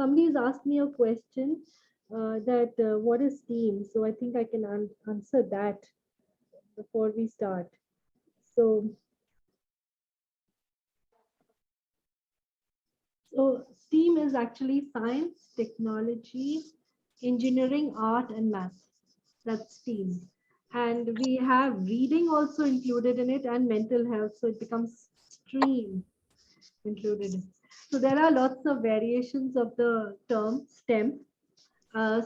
somebody has asked me a question that what is STEAM? So I think I can answer that before we start. So STEAM is actually science, technology, engineering, art, and math. That's STEAM. And we have reading also included in it and mental health. So it becomes STREAM included. So there are lots of variations of the term STEM.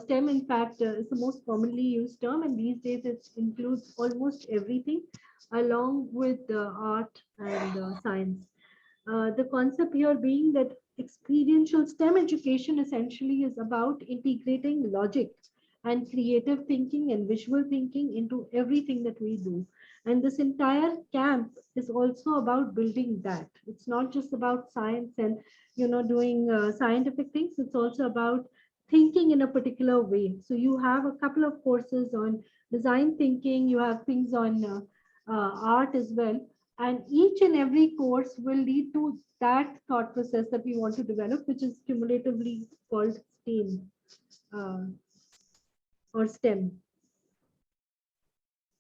STEM, in fact, is the most commonly used term, and these days it includes almost everything along with art and science. The concept here being that experiential STEM education essentially is about integrating logic and creative thinking and visual thinking into everything that we do. And this entire camp is also about building that. It's not just about science and doing scientific things. It's also about thinking in a particular way. So you have a couple of courses on design thinking. You have things on art as well, and each and every course will lead to that thought process that we want to develop, which is cumulatively called STEAM or STEM.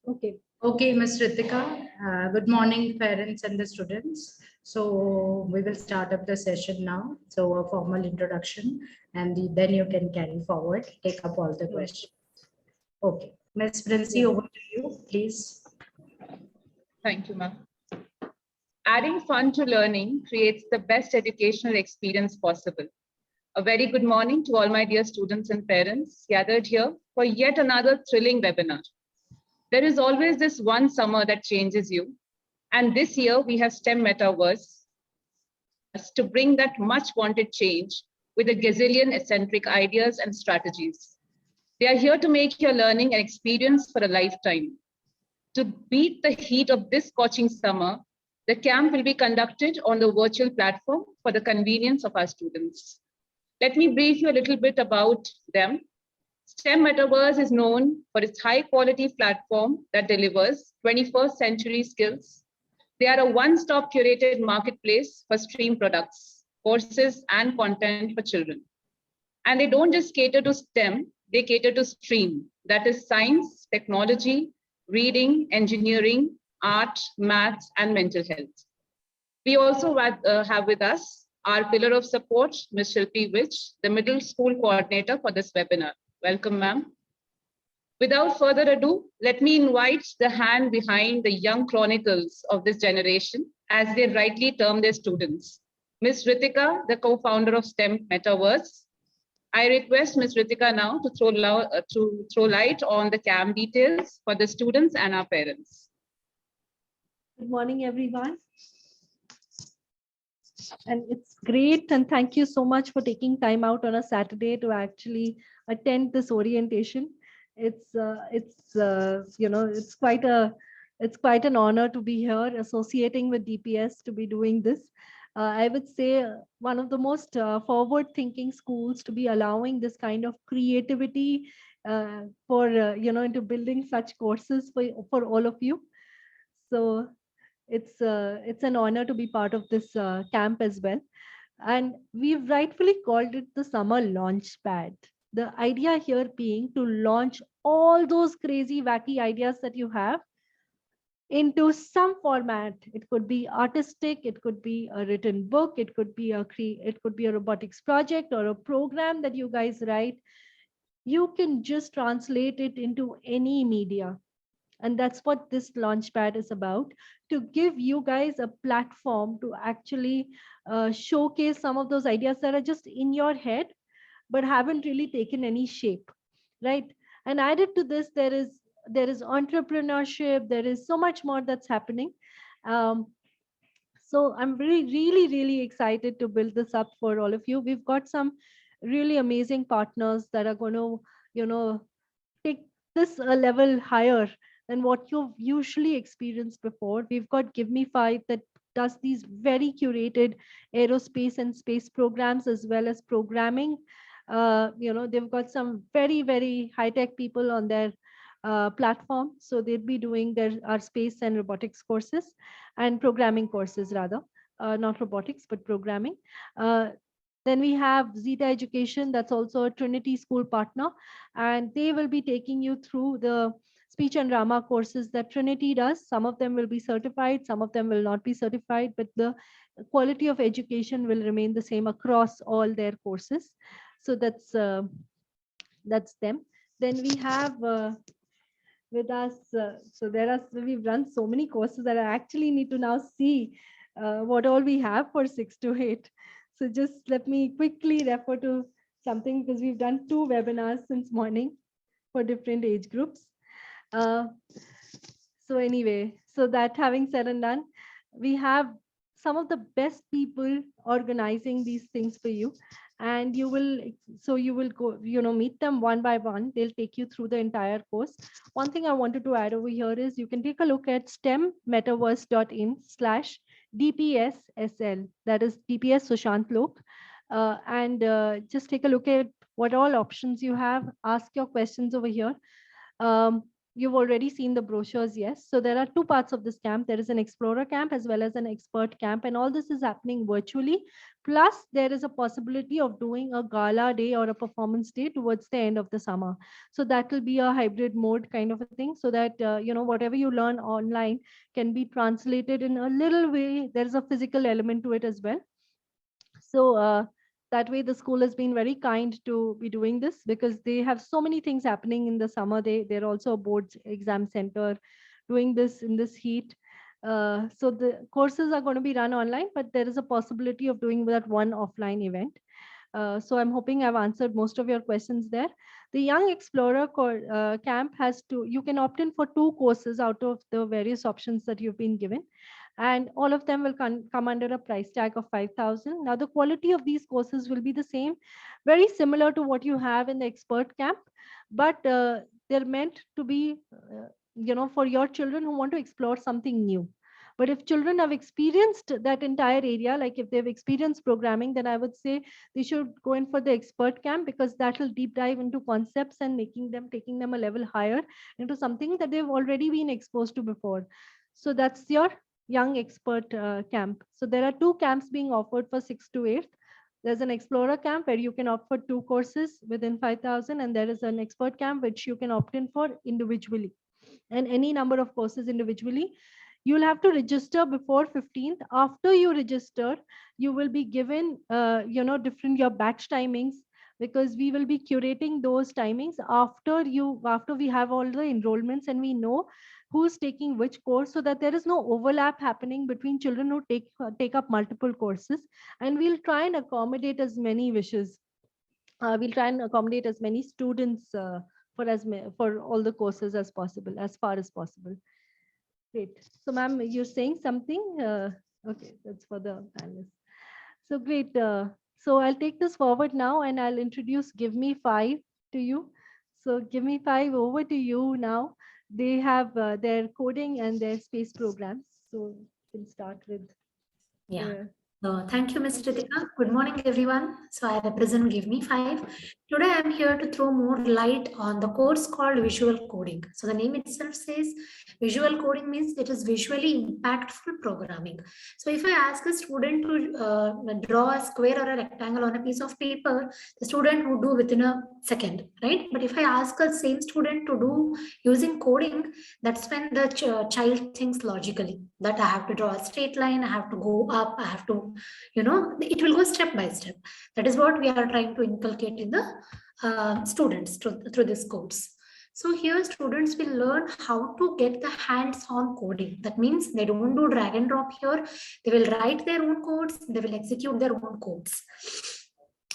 Okay. Okay, Ms. Ritika. Good morning, parents and the students. So we will start up the session now. So a formal introduction, and then you can carry forward, take up all the questions. Okay, Ms. Princey, over to you, please. Thank you, ma'am. Adding fun to learning creates the best educational experience possible. A very good morning to all my dear students and parents gathered here for yet another thrilling webinar. There is always this one summer that changes you. And this year we have STEM Metaverse to bring that much wanted change with a gazillion eccentric ideas and strategies. They are here to make your learning an experience for a lifetime. To beat the heat of this scorching summer, the camp will be conducted on the virtual platform for the convenience of our students. Let me brief you a little bit about them. STEM Metaverse is known for its high-quality platform that delivers 21st century skills. They are a one-stop curated marketplace for STEAM products, courses, and content for children. And they don't just cater to STEM, they cater to STREAM, that is science, technology, reading, engineering, art, maths, and mental health. We also have with us our pillar of support, Ms. Shilpi Vich, the middle school coordinator for this webinar. Welcome, ma'am. Without further ado, let me invite the hand behind the young chronicles of this generation, as they rightly term their students. Ms. Ritika, the co-founder of STEM Metaverse. I request Ms. Ritika now to throw light on the camp details for the students and our parents. Good morning, everyone. And it's great, and thank you so much for taking time out on a Saturday to actually attend this orientation. It's quite an honor to be here associating with DPS to be doing this. I would say one of the most forward-thinking schools to be allowing this kind of creativity into building such courses for all of you. So it's an honor to be part of this camp as well. And we've rightfully called it the summer Launchpad. The idea here being to launch all those crazy, wacky ideas that you have into some format. It could be artistic, it could be a written book, it could be a robotics project or a program that you guys write. You can just translate it into any media. And that's what this Launchpad is about, to give you guys a platform to actually showcase some of those ideas that are just in your head, but haven't really taken any shape, right? And added to this, there is entrepreneurship, there is so much more that's happening. So I'm really excited to build this up for all of you. We've got some really amazing partners that are going to, take this a level higher than what you've usually experienced before. We've got Give Me 5 that does these very curated aerospace and space programs as well as programming. They've got some very high-tech people on their platform. So they'd be doing our space and robotics courses and programming courses rather, not robotics, but programming. Then we have Zeta Education, that's also a Trinity school partner, and they will be taking you through the speech and drama courses that Trinity does. Some of them will be certified, some of them will not be certified, but the quality of education will remain the same across all their courses. So that's them. Then we have with us, so we've run so many courses that I actually need to now see what all we have for 6 to 8. So just let me quickly refer to something, because we've done 2 webinars since morning for different age groups. So anyway, so that having said and done, we have some of the best people organizing these things for you, and you will go, meet them one by one. They'll take you through the entire course. One thing I wanted to add over here is you can take a look at stemmetaverse.in/DPSSL, that is DPS Sushant Lok, and just take a look at what all options you have. Ask your questions over here. You've already seen the brochures, yes. So there are 2 parts of this camp. There is an explorer camp as well as an expert camp, and all this is happening virtually. Plus, there is a possibility of doing a gala day or a performance day towards the end of the summer. So that will be a hybrid mode kind of a thing, so that whatever you learn online can be translated in a little way. There is a physical element to it as well. So that way the school has been very kind to be doing this, because they have so many things happening in the summer. They're also a boards exam center doing this in this heat. So the courses are going to be run online, but there is a possibility of doing that one offline event. So I'm hoping I've answered most of your questions there. The Young Explorer camp you can opt in for 2 courses out of the various options that you've been given, and all of them will come under a price tag of 5,000. Now, the quality of these courses will be the same, very similar to what you have in the expert camp, but they're meant to be, for your children who want to explore something new. But if children have experienced that entire area, like if they've experienced programming, then I would say they should go in for the expert camp, because that will deep dive into concepts and taking them a level higher into something that they've already been exposed to before. So that's your Young Expert camp. So there are 2 camps being offered for 6 to 8. There's an Explorer camp where you can opt for 2 courses within 5,000, and there is an expert camp which you can opt in for individually, and any number of courses individually. You'll have to register before 15th. After you register, you will be given, different your batch timings, because we will be curating those timings after we have all the enrollments and we know who's taking which course, so that there is no overlap happening between children who take up multiple courses. And we'll try and accommodate as many wishes. We'll try and accommodate as many students for all the courses as possible, as far as possible. Great. So, ma'am, you're saying something? Okay, that's for the panelists. So great. So I'll take this forward now, and I'll introduce Give Me 5 to you. So Give Me 5, over to you now. They have their coding and their space programs. So we'll start with. Thank you, Ms. Ritika. Good morning, everyone. So I represent Give Me 5. Today, I'm here to throw more light on the course called Visual Coding. So the name itself says visual coding means it is visually impactful programming. So if I ask a student to draw a square or a rectangle on a piece of paper, the student would do within a second, right? But if I ask a same student to do using coding, that's when the child thinks logically, that I have to draw a straight line, I have to go up, I have to, it will go step by step. That is what we are trying to inculcate in the students through this course. So here students will learn how to get the hands-on coding. That means they don't do drag and drop here. They will write their own codes. They will execute their own codes.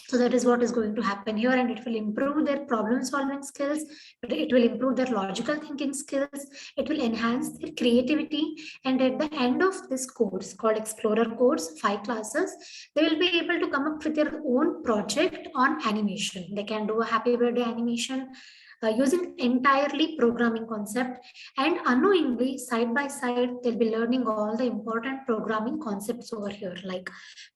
So that is what is going to happen here, and it will improve their problem solving skills. It will improve their logical thinking skills. It will enhance their creativity. And at the end of this course called Explorer course, 5 classes, they will be able to come up with their own project on animation. They can do a happy birthday animation, using entirely programming concept, and unknowingly side by side they'll be learning all the important programming concepts over here, like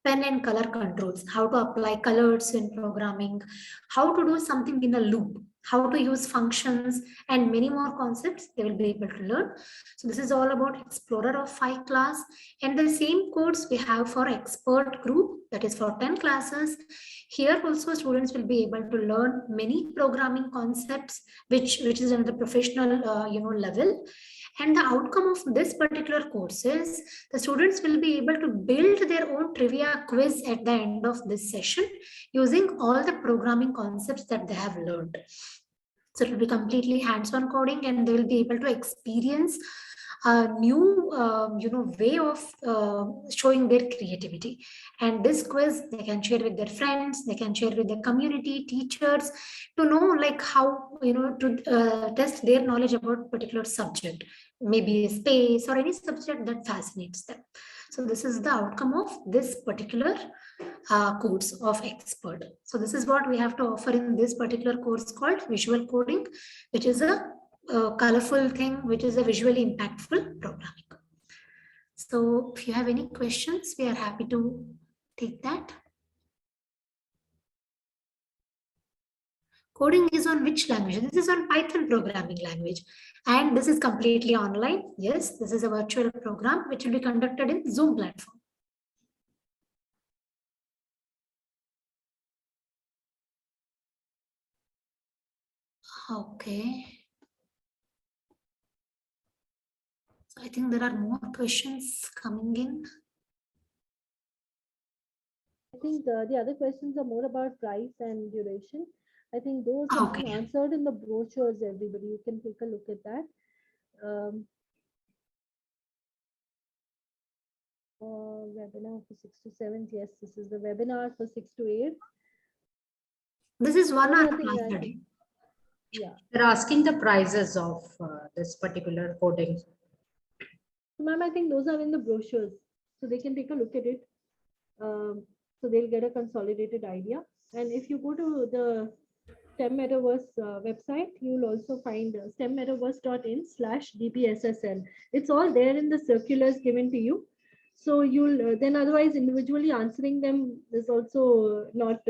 pen and color controls, how to apply colors in programming, how to do something in a loop. how to use functions, and many more concepts they will be able to learn. So this is all about Explorer of 5 class. And the same course we have for Expert group, that is for 10 classes. Here also students will be able to learn many programming concepts, which is on the professional level. And the outcome of this particular course is the students will be able to build their own trivia quiz at the end of this session using all the programming concepts that they have learned. So it will be completely hands-on coding, and they will be able to experience a new way of showing their creativity. And this quiz they can share with their friends, they can share with their community, teachers, to know like how to test their knowledge about particular subject, maybe space or any subject that fascinates them. So this is the outcome of this particular course of Expert. So this is what we have to offer in this particular course called Visual Coding, which is a colorful thing, which is a visually impactful programming. So if you have any questions, we are happy to take that. Coding is on which language? This is on Python programming language. And this is completely online. Yes, this is a virtual program which will be conducted in Zoom platform. Okay. So I think there are more questions coming in. I think the other questions are more about price and duration. I think those have been answered in the brochures, everybody. You can take a look at that. Webinar for 6 to 7. Yes, this is the webinar for 6 to 8. This is 1 hour class a day. Yeah. They're asking the prices of this particular coding. Ma'am, I think those are in the brochures, so they can take a look at it. So they'll get a consolidated idea. And if you go to the STEM Metaverse website, you will also find stemmetaverse.in/DPSSL. It's all there in the circulars given to you. So you'll then otherwise individually answering them is also not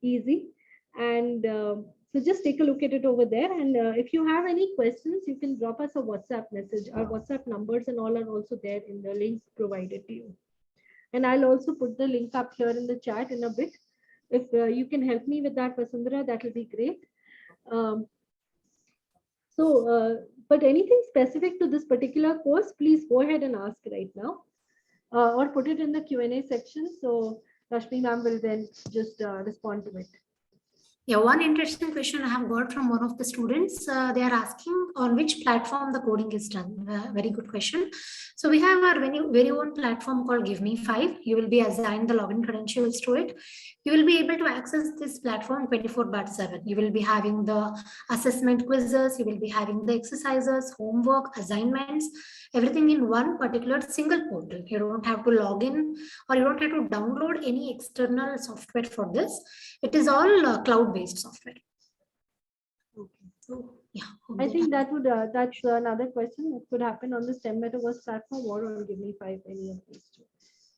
easy. And so just take a look at it over there. And if you have any questions, you can drop us a WhatsApp message. Our WhatsApp numbers and all are also there in the links provided to you. And I'll also put the link up here in the chat in a bit. If you can help me with that, Vasundhara, that will be great. But anything specific to this particular course, please go ahead and ask right now. Or put it in the Q&A section. So Rashmi ma'am will then just respond to it. Yeah, one interesting question I have got from one of the students. They are asking on which platform the coding is done. Very good question. So we have our very own platform called Give Me 5. You will be assigned the login credentials to it. You will be able to access this platform 24/7. You will be having the assessment quizzes. You will be having the exercises, homework, assignments, everything in one particular single portal. You don't have to log in or you don't have to download any external software for this. It is all cloud-based software. Okay. So yeah, I think that would that's another question that could happen on the STEM Metaverse platform or on Give Me 5, any of these two.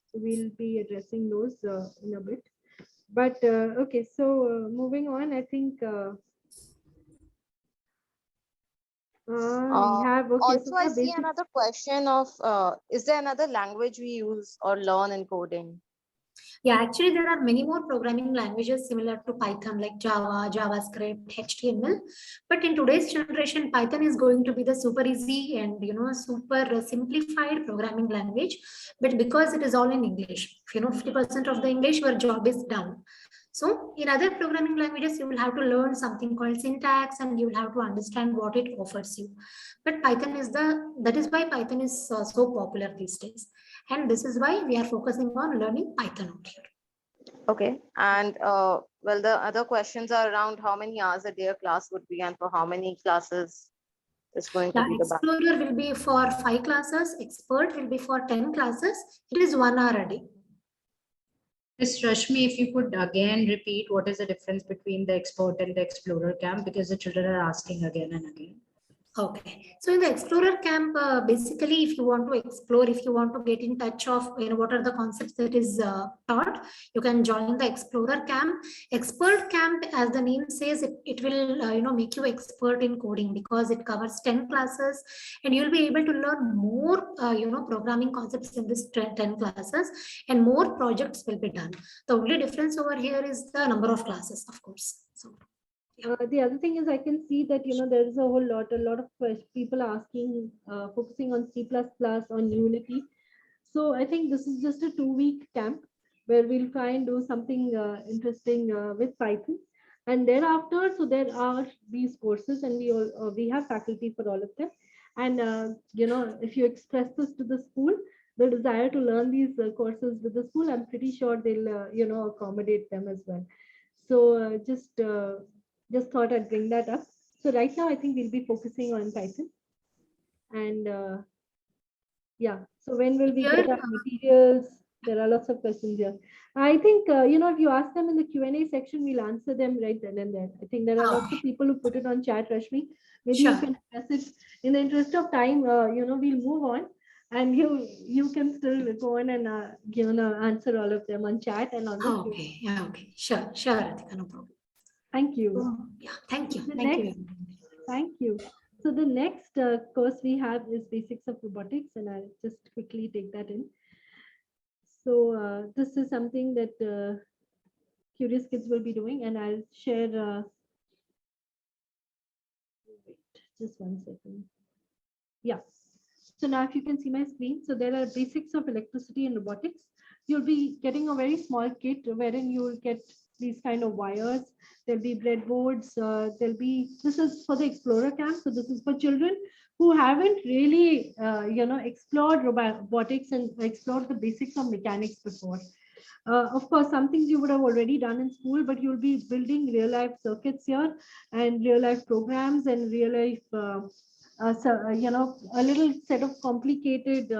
So we'll be addressing those in a bit. But okay, so moving on, I think we have also I see another question of is there another language we use or learn in coding? Yeah, actually there are many more programming languages similar to Python like Java, JavaScript, HTML. But in today's generation, Python is going to be the super easy and super simplified programming language. But because it is all in English, if you know 50% of the English, your job is done. So in other programming languages, you will have to learn something called syntax and you will have to understand what it offers you. But Python is that is why Python is so popular these days. And this is why we are focusing on learning Python out here. Okay. And well, the other questions are around how many hours a day a class would be and for how many classes is going to be the batch. Explorer will be for 5 classes. Expert will be for 10 classes. It is 1 hour a day. Ms. Rashmi, if you could again repeat what is the difference between the Expert and the Explorer camp, because the children are asking again and again. Okay, so in the Explorer Camp, basically, if you want to explore, if you want to get in touch of, what are the concepts that is taught, you can join the Explorer Camp. Expert Camp, as the name says, it will, make you expert in coding because it covers 10 classes and you'll be able to learn more, programming concepts in this 10 classes, and more projects will be done. The only difference over here is the number of classes, of course. So. The other thing is I can see that, there is a lot of people asking, focusing on C++, on Unity. So I think this is just a 2-week camp where we'll try and do something interesting with Python. And thereafter, so there are these courses and we have faculty for all of them. And, if you express this to the school, the desire to learn these courses with the school, I'm pretty sure they'll, accommodate them as well. So just thought I'd bring that up. So right now, I think we'll be focusing on Python. And yeah, so when will we get our materials? There are lots of questions here. I think, if you ask them in the Q&A section, we'll answer them right then and there. I think there are lots of people who put it on chat, Rashmi. Maybe you can address it. In the interest of time, we'll move on. And you can still go on and, answer all of them on chat and on the Q&A. Okay, yeah, okay. Sure, Radhika, no problem. Thank you. Yeah, thank you. Thank you. So the next course we have is Basics of Robotics, and I'll just quickly take that in. So this is something that curious kids will be doing, and I'll share. Wait, just one second. Yeah. So now if you can see my screen, so there are basics of electricity and robotics. You'll be getting a very small kit wherein you will get these kind of wires. There'll be breadboards. This is for the Explorer Camp. So this is for children who haven't really, explored robotics and explored the basics of mechanics before. Of course, some things you would have already done in school, but you'll be building real life circuits here and real life programs and real life, a little set of complicated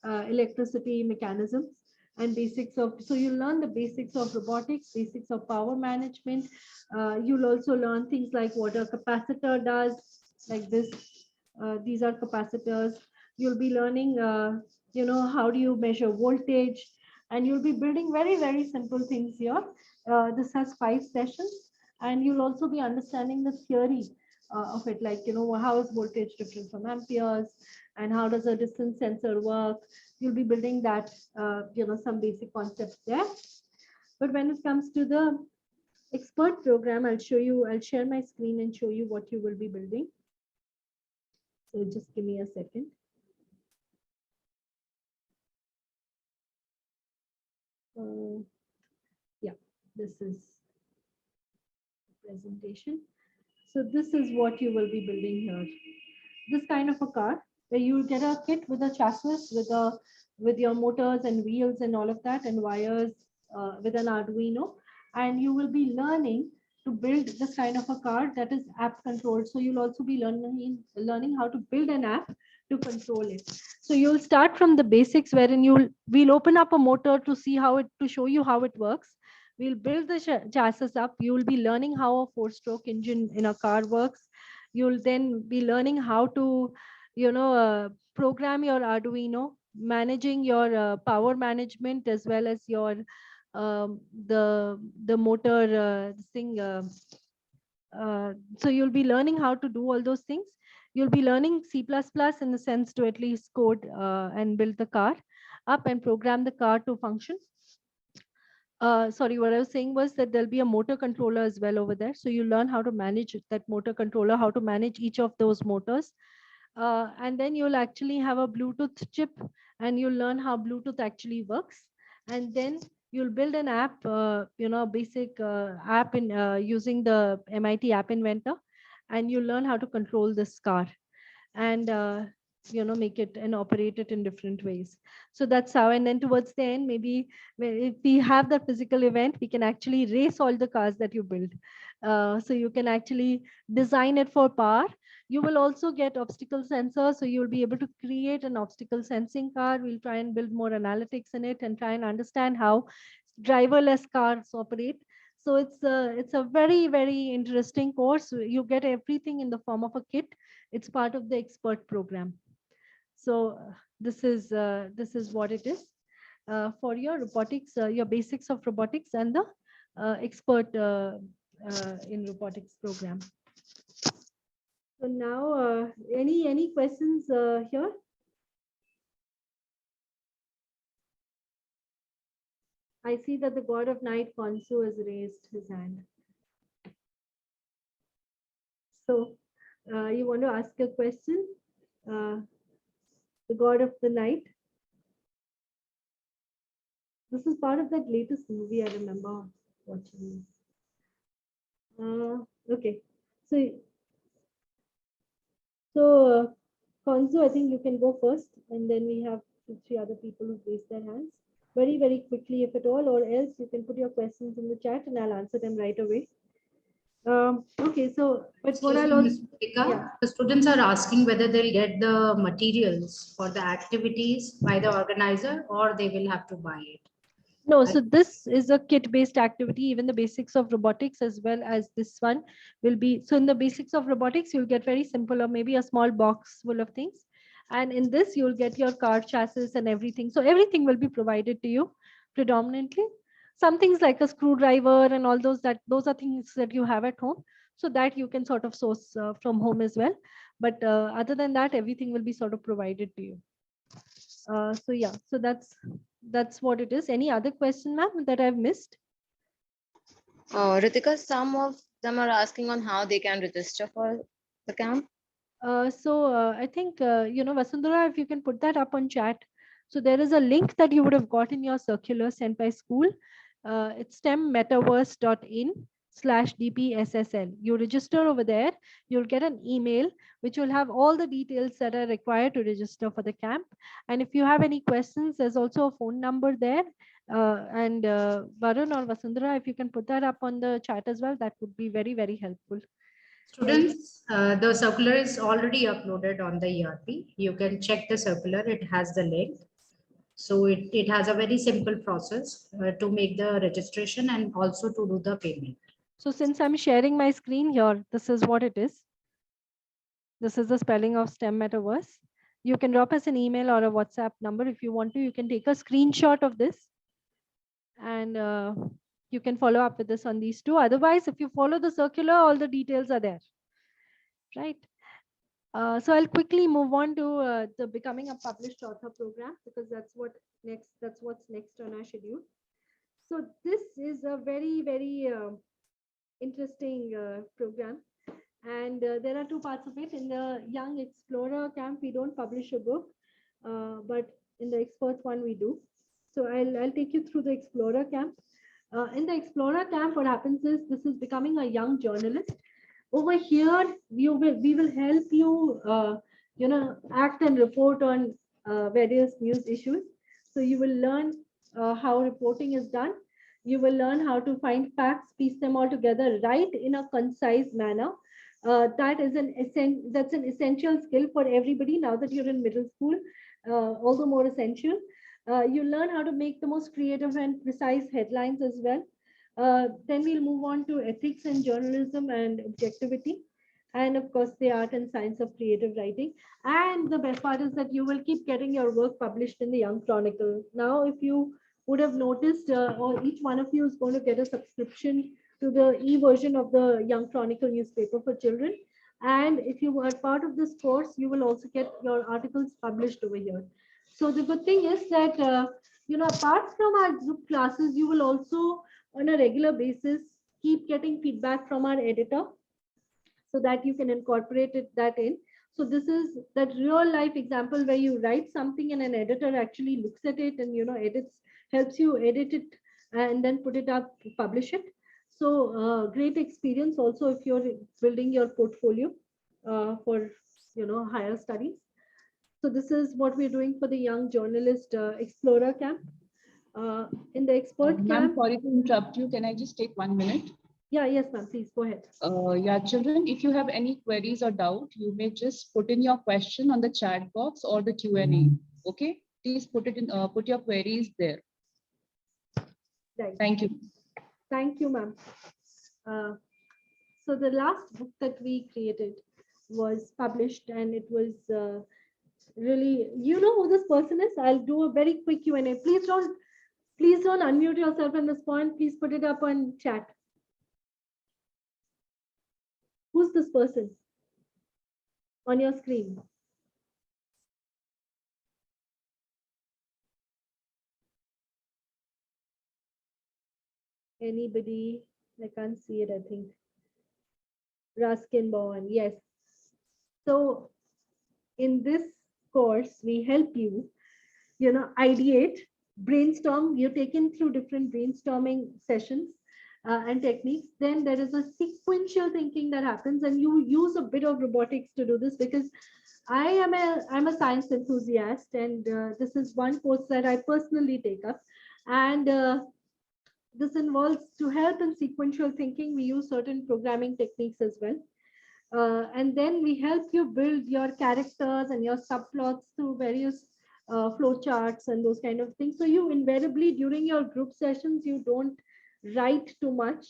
electricity mechanisms and basics of, so you'll learn the basics of robotics, basics of power management. You'll also learn things like what a capacitor does, like this. These are capacitors. You'll be learning, how do you measure voltage, and you'll be building very, very simple things here. This has 5 sessions, and you'll also be understanding the theory of it, like, how is voltage different from amperes, and how does a distance sensor work. You'll be building that, some basic concepts there. But when it comes to the expert program, I'll share my screen and show you what you will be building. So just give me a second. Yeah, this is the presentation. So this is what you will be building here. This kind of a car where you get a kit with a chassis, with your motors and wheels and all of that, and wires, with an Arduino, and you will be learning to build this kind of a car that is app controlled. So you'll also be learning how to build an app to control it. So you'll start from the basics, wherein we'll open up a motor to show you how it works. We'll build the chassis up. You will be learning how a 4-stroke engine in a car works. You'll then be learning how to, program your Arduino, managing your power management, as well as your the motor thing. So you'll be learning how to do all those things. You'll be learning C++ in the sense to at least code and build the car up and program the car to function. Sorry, what I was saying was that there'll be a motor controller as well over there. So you learn how to manage that motor controller, how to manage each of those motors. And then you'll actually have a Bluetooth chip, and you'll learn how Bluetooth actually works. And then you'll build an app, basic app in using the MIT App Inventor, and you learn how to control this car and make it and operate it in different ways. So that's how. And then towards the end, maybe if we have the physical event, we can actually race all the cars that you build. So you can actually design it for power. You will also get obstacle sensors, so you'll be able to create an obstacle sensing car. We'll try and build more analytics in it and try and understand how driverless cars operate. So it's a very, very interesting course. You get everything in the form of a kit. It's part of the expert program. So this is what it is for your robotics, your basics of robotics and the expert in robotics program. So now, any questions here? I see that the god of night, Khonsu, has raised his hand. So you want to ask a question? The god of the night. This is part of that latest movie I remember watching. Okay, so Khonsu, I think you can go first, and then we have 2-3 other people who raised their hands. Very, very quickly, if at all, or else you can put your questions in the chat and I'll answer them right away. Okay, so but what I'll also, yeah. The students are asking whether they'll get the materials for the activities by the organizer or they will have to buy it. No, so this is a kit-based activity. Even the basics of robotics as well as this one will be. So in the basics of robotics, you'll get very simple or maybe a small box full of things. And in this, you'll get your car chassis and everything. So everything will be provided to you predominantly. Some things like a screwdriver and all those are things that you have at home. So that you can sort of source from home as well. But other than that, everything will be sort of provided to you. So yeah, so that's what it is. Any other question, ma'am, that I've missed? Ritika, some of them are asking on how they can register for the camp. I think, Vasundhara, if you can put that up on chat. So there is a link that you would have got in your circular sent by school. It's stemmetaverse.in/DPSSL. You register over there, you'll get an email which will have all the details that are required to register for the camp. And if you have any questions, there's also a phone number there. Varun or Vasundhara, if you can put that up on the chat as well, that would be very, very helpful. Students, the circular is already uploaded on the ERP. You can check the circular, it has the link. So it has a very simple process to make the registration and also to do the payment. So since I'm sharing my screen here, this is what it is. This is the spelling of STEM Metaverse. You can drop us an email or a WhatsApp number if you want to. You can take a screenshot of this and you can follow up with this on these two. Otherwise, if you follow the circular, all the details are there, right? So I'll quickly move on to the Becoming a Published Author program because that's what's next on our schedule. So this is a very, very interesting program. And there are two parts of it. In the Young Explorer camp, we don't publish a book, but in the expert one, we do. So I'll take you through the Explorer camp. In the Explorer camp, what happens is this is becoming a young journalist. Over here, we will help you, act and report on various news issues. So you will learn how reporting is done. You will learn how to find facts, piece them all together, write in a concise manner. That's an essential skill for everybody now that you're in middle school, all the more essential. You learn how to make the most creative and precise headlines as well. Then we'll move on to ethics and journalism and objectivity. And of course, the art and science of creative writing. And the best part is that you will keep getting your work published in the Young Chronicle. Now, if you would have noticed, or each one of you is going to get a subscription to the e-version of the Young Chronicle newspaper for children. And if you are part of this course, you will also get your articles published over here. So the good thing is that, apart from our group classes, you will also on a regular basis keep getting feedback from our editor so that you can incorporate that in. So this is that real life example where you write something and an editor actually looks at it and helps you edit it and then put it up, publish it. So great experience also if you're building your portfolio for higher studies. So this is what we're doing for the Young Journalist Explorer camp. In the expert camp. Ma'am, sorry to interrupt you. Can I just take 1 minute? Yeah, yes, ma'am. Please go ahead. Yeah, children, if you have any queries or doubt, you may just put in your question on the chat box or the Q&A. Okay, please put it in. Put your queries there. Right. Thank you. Thank you, ma'am. So the last book that we created was published, and it was really, you know who this person is? I'll do a very quick Q&A. Please don't unmute yourself at this point. Please put it up on chat. Who's this person on your screen? Anybody? I can't see it, I think. Ruskin Bowen, yes. So in this course, we help you, ideate, brainstorm. You're taken through different brainstorming sessions and techniques. Then there is a sequential thinking that happens, and you use a bit of robotics to do this, because I'm a science enthusiast, and this is one course that I personally take up. And this involves, to help in sequential thinking, we use certain programming techniques as well. And then we help you build your characters and your subplots through various flow charts and those kind of things. So you invariably, during your group sessions, you don't write too much.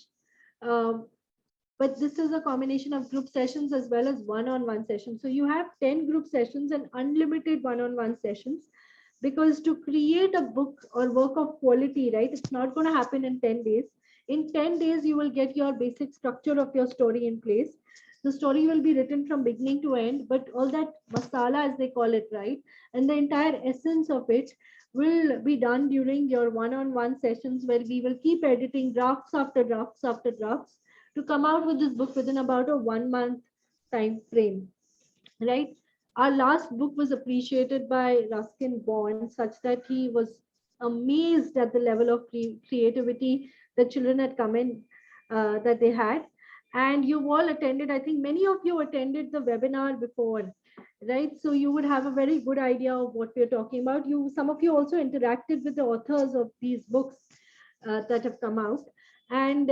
But this is a combination of group sessions as well as one-on-one sessions. So you have 10 group sessions and unlimited one-on-one sessions, because to create a book or work of quality, right, it's not going to happen in 10 days. In 10 days, you will get your basic structure of your story in place. The story will be written from beginning to end, but all that masala, as they call it, right, and the entire essence of it will be done during your one-on-one sessions, where we will keep editing drafts after drafts after drafts to come out with this book within about a 1 month time frame, right? Our last book was appreciated by Ruskin Bond, such that he was amazed at the level of creativity the children had come in, that they had. And you all attended, I think many of you attended the webinar before, right? So you would have a very good idea of what we're talking about. Some of you also interacted with the authors of these books that have come out. And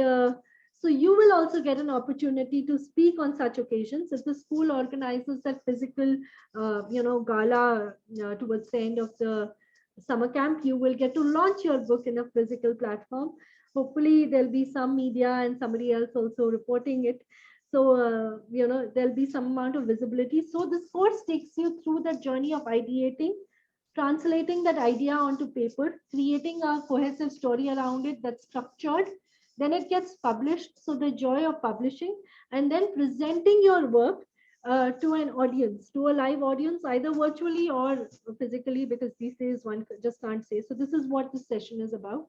so you will also get an opportunity to speak on such occasions. If the school organizes that physical, gala towards the end of the summer camp, you will get to launch your book in a physical platform. Hopefully there'll be some media and somebody else also reporting it. So, there'll be some amount of visibility. So this course takes you through the journey of ideating, translating that idea onto paper, creating a cohesive story around it that's structured. Then it gets published. So the joy of publishing, and then presenting your work to an audience, to a live audience, either virtually or physically, because these days one just can't say. So this is what this session is about.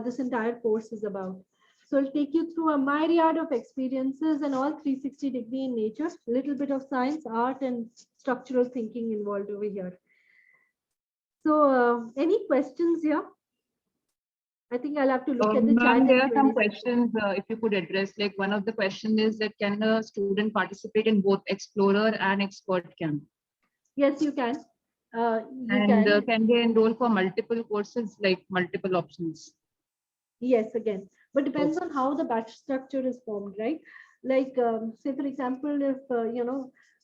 This entire course is about. So it'll take you through a myriad of experiences and all 360-degree in nature, a little bit of science, art, and structural thinking involved over here. So any questions here? I think I'll have to look at the chat. There are some questions, if you could address. Like, one of the questions is that can a student participate in both Explorer and Expert Camp? Yes, you can. Can they enroll for multiple courses, like multiple options? Yes, again, but depends on how the batch structure is formed, right? Like, say for example, if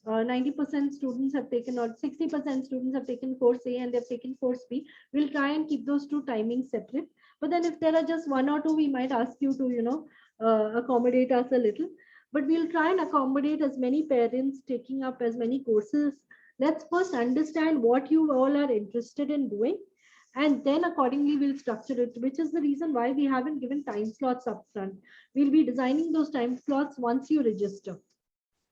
90% students have taken, or 60% students have taken course A and they've taken course B, we'll try and keep those two timings separate. But then if there are just one or two, we might ask you to, accommodate us a little. But we'll try and accommodate as many parents taking up as many courses. Let's first understand what you all are interested in doing, and then accordingly we'll structure it, which is the reason why we haven't given time slots up front. We'll be designing those time slots once you register.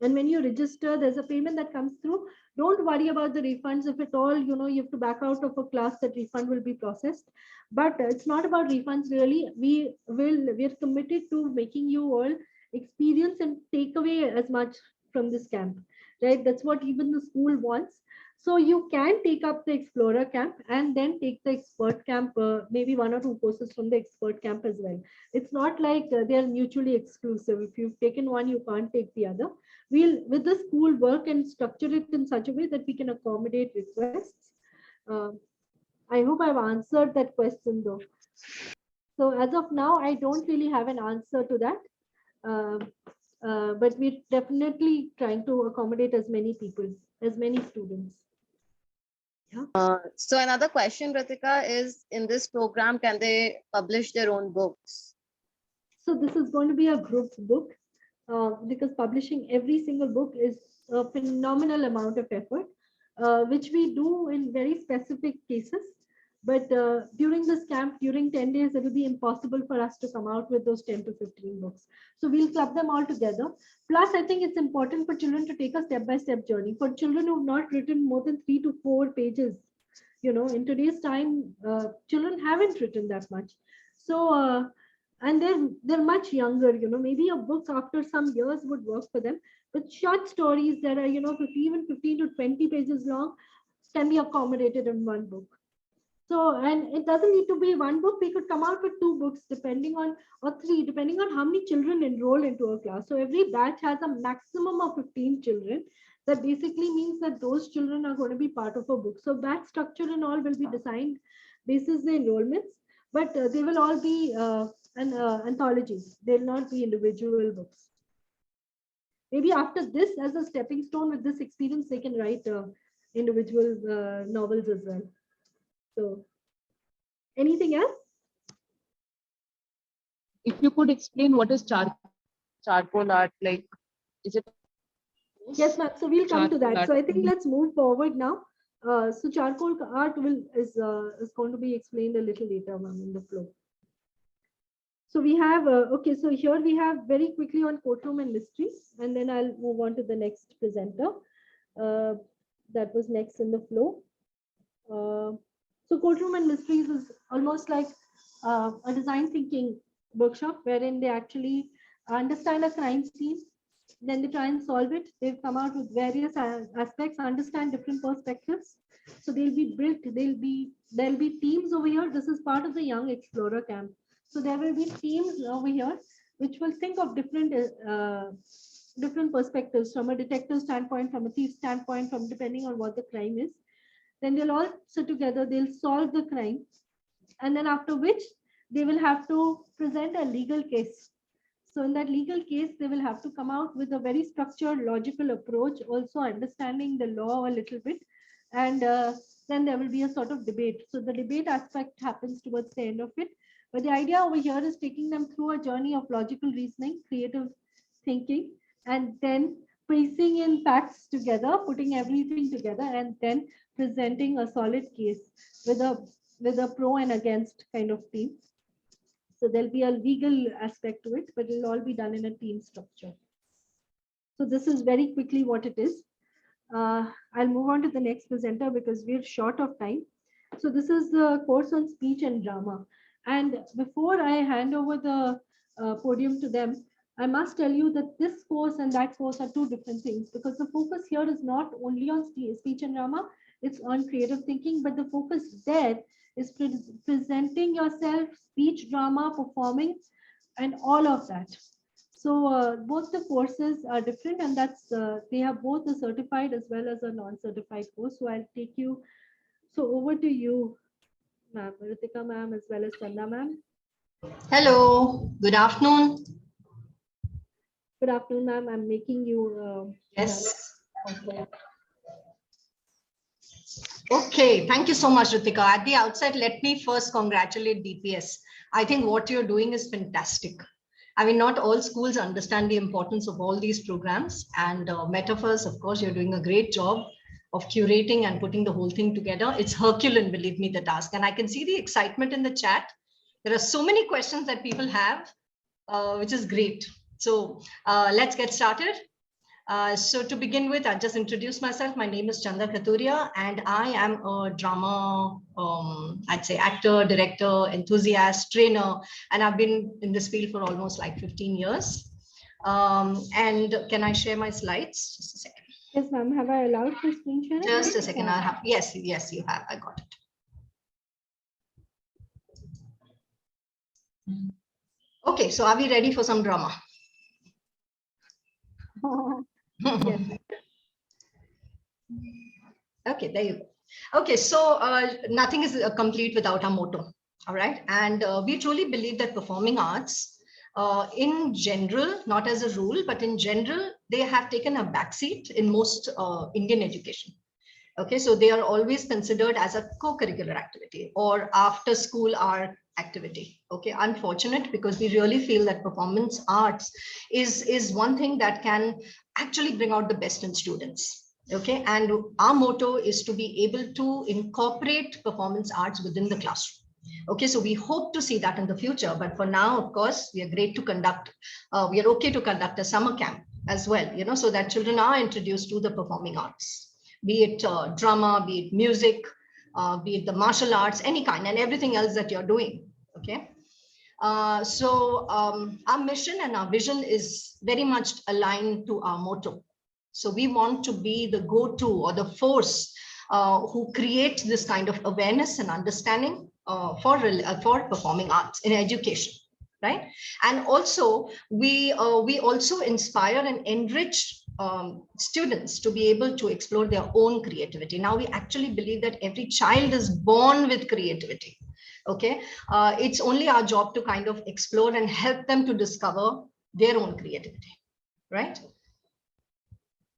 And when you register, there's a payment that comes through. Don't worry about the refunds. If at all, you have to back out of a class, that refund will be processed. But it's not about refunds really. We're committed to making you all experience and take away as much from this camp, right? That's what even the school wants. So you can take up the Explorer camp and then take the Expert camp, maybe one or two courses from the Expert camp as well. It's not like they are mutually exclusive. If you've taken one, you can't take the other. We'll, with the school, work and structure it in such a way that we can accommodate requests. I hope I've answered that question though. So as of now, I don't really have an answer to that. But we're definitely trying to accommodate as many people, as many students. Yeah. So another question, Ritika, is in this program, can they publish their own books? So this is going to be a group book because publishing every single book is a phenomenal amount of effort, which we do in very specific cases. But during this camp, during 10 days, it will be impossible for us to come out with those 10 to 15 books. So we'll club them all together. Plus, I think it's important for children to take a step-by-step journey. For children who have not written more than 3 to 4 pages, in today's time, children haven't written that much. So, and they're much younger, maybe a book after some years would work for them. But short stories that are, even 15 to 20 pages long can be accommodated in one book. So, and it doesn't need to be one book. We could come out with 2 books, depending on, or 3, depending on how many children enroll into a class. So every batch has a maximum of 15 children. That basically means that those children are going to be part of a book. So batch structure and all will be designed basis the enrollments, but they will all be anthologies. They'll not be individual books. Maybe after this, as a stepping stone, with this experience, they can write individual novels as well. So, anything else? If you could explain what is charcoal art, like, is it? Yes, ma'am. So we'll come to Charcoal that. art. So I think let's move forward now. So charcoal art is going to be explained a little later, ma'am, in the flow. So we have, okay, so here we have very quickly on Courtroom and Mysteries, and then I'll move on to the next presenter. That was next in the flow. So Courtroom and Mysteries is almost like a design thinking workshop wherein they actually understand a crime scene, then they try and solve it. They've come out with various aspects, understand different perspectives. So they'll be built, there'll be teams over here. This is part of the Young Explorer Camp. So there will be teams over here which will think of different perspectives, from a detective standpoint, from a thief standpoint, from depending on what the crime is. Then they'll all sit together, they'll solve the crime, and then after which they will have to present a legal case. So in that legal case, they will have to come out with a very structured, logical approach, also understanding the law a little bit. And then there will be a sort of debate. So the debate aspect happens towards the end of it. But the idea over here is taking them through a journey of logical reasoning, creative thinking, and then piecing in facts together, putting everything together, and then presenting a solid case with a pro and against kind of team. So there'll be a legal aspect to it, but it'll all be done in a team structure. So this is very quickly what it is. I'll move on to the next presenter because we're short of time. So this is the course on speech and drama. And before I hand over the podium to them, I must tell you that this course and that course are 2 different things, because the focus here is not only on speech and drama, it's on creative thinking, but the focus there is presenting yourself, speech, drama, performing, and all of that. So both the courses are different, and that's they have both a certified as well as a non-certified course. So I'll take you. So over to you, ma'am, Ritika ma'am, as well as Chanda ma'am. Hello, good afternoon. Good afternoon, ma'am. I'm making you. Yes. Okay, thank you so much, Ritika. At the outset, let me first congratulate DPS. I think what you're doing is fantastic. I mean, not all schools understand the importance of all these programs, and Metaverse, of course, you're doing a great job of curating and putting the whole thing together. It's Herculean, believe me, the task. And I can see the excitement in the chat. There are so many questions that people have, which is great. So let's get started. So to begin with, I'll just introduce myself. My name is Chanda Katuria, and I am a drama, I'd say actor, director, enthusiast, trainer, and I've been in this field for almost like 15 years. And can I share my slides? Just a second. Yes, ma'am. Have I allowed for screen sharing? Just a second. I have. Yes, yes, you have. I got it. Okay, so are we ready for some drama? Yes. Okay, there you go. Okay, so nothing is complete without our motto. All right. And we truly believe that performing arts in general, not as a rule, but in general, they have taken a backseat in most Indian education. Okay, so they are always considered as a co-curricular activity or after school hour activity. Okay, unfortunate, because we really feel that performance arts is one thing that can actually bring out the best in students. Okay, and our motto is to be able to incorporate performance arts within the classroom. Okay, so we hope to see that in the future, but for now, of course, we are great to conduct, we are okay to conduct a summer camp as well, so that children are introduced to the performing arts, be it drama, be it music, be it the martial arts, any kind, and everything else that you're doing. Okay. Our mission and our vision is very much aligned to our motto. So we want to be the go-to or the force who create this kind of awareness and understanding for performing arts in education, right? And also we also inspire and enrich students to be able to explore their own creativity. Now we actually believe that every child is born with creativity. Okay, it's only our job to kind of explore and help them to discover their own creativity, right?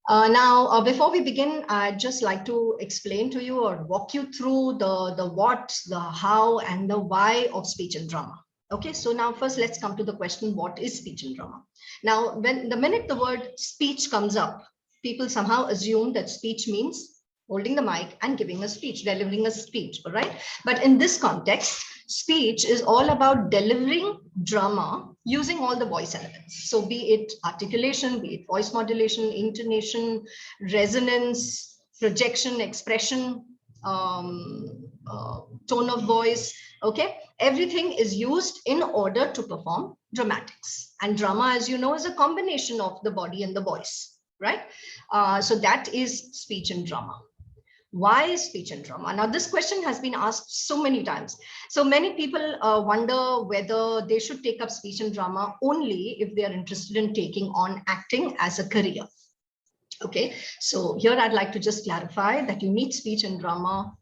Now, before we begin, I'd just like to explain to you or walk you through the what, the how, and the why of speech and drama. Okay, so now first let's come to the question, what is speech and drama? Now, when the minute the word speech comes up, people somehow assume that speech means holding the mic and giving a speech, delivering a speech, all right? But in this context, speech is all about delivering drama using all the voice elements. So be it articulation, be it voice modulation, intonation, resonance, projection, expression, tone of voice, okay? Everything is used in order to perform dramatics. And drama, as you know, is a combination of the body and the voice, right? So that is speech and drama. Why is speech and drama? Now, this question has been asked so many times. So many people wonder whether they should take up speech and drama only if they are interested in taking on acting as a career. Okay, so here I'd like to just clarify that you need speech and drama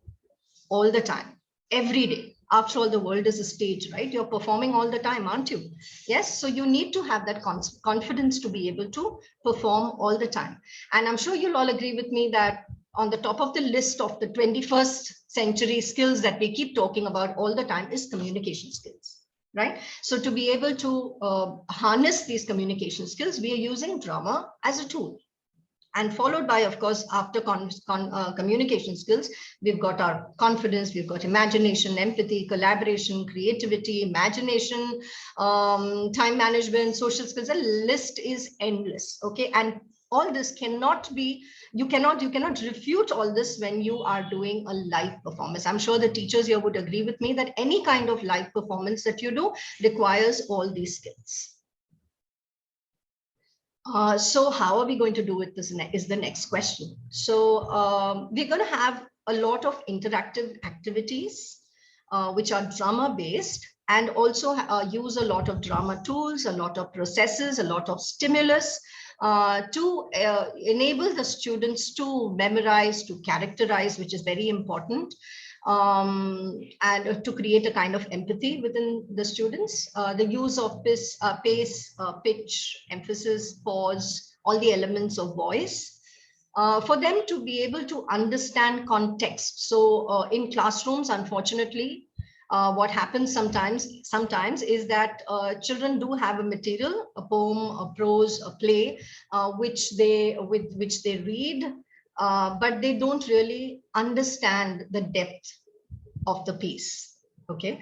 all the time, every day. After all, the world is a stage, right? You're performing all the time, aren't you? Yes, so you need to have that confidence to be able to perform all the time. And I'm sure you'll all agree with me that on the top of the list of the 21st century skills that we keep talking about all the time is communication skills, right? So to be able to harness these communication skills, we are using drama as a tool. And followed by, of course, after communication skills, we've got our confidence, we've got imagination, empathy, collaboration, creativity, imagination, time management, social skills. The list is endless, okay? And all this cannot be, you cannot refute all this when you are doing a live performance. I'm sure the teachers here would agree with me that any kind of live performance that you do requires all these skills. So how are we going to do it? This is the next question. So we're going to have a lot of interactive activities, which are drama based, and also use a lot of drama tools, a lot of processes, a lot of stimulus to enable the students to memorize, to characterize, which is very important, and to create a kind of empathy within the students. The use of this pace, pitch, emphasis, pause, all the elements of voice, for them to be able to understand context. So in classrooms, unfortunately, what happens sometimes is that children do have a material, a poem, a prose, a play, which they read, but they don't really understand the depth of the piece. Okay,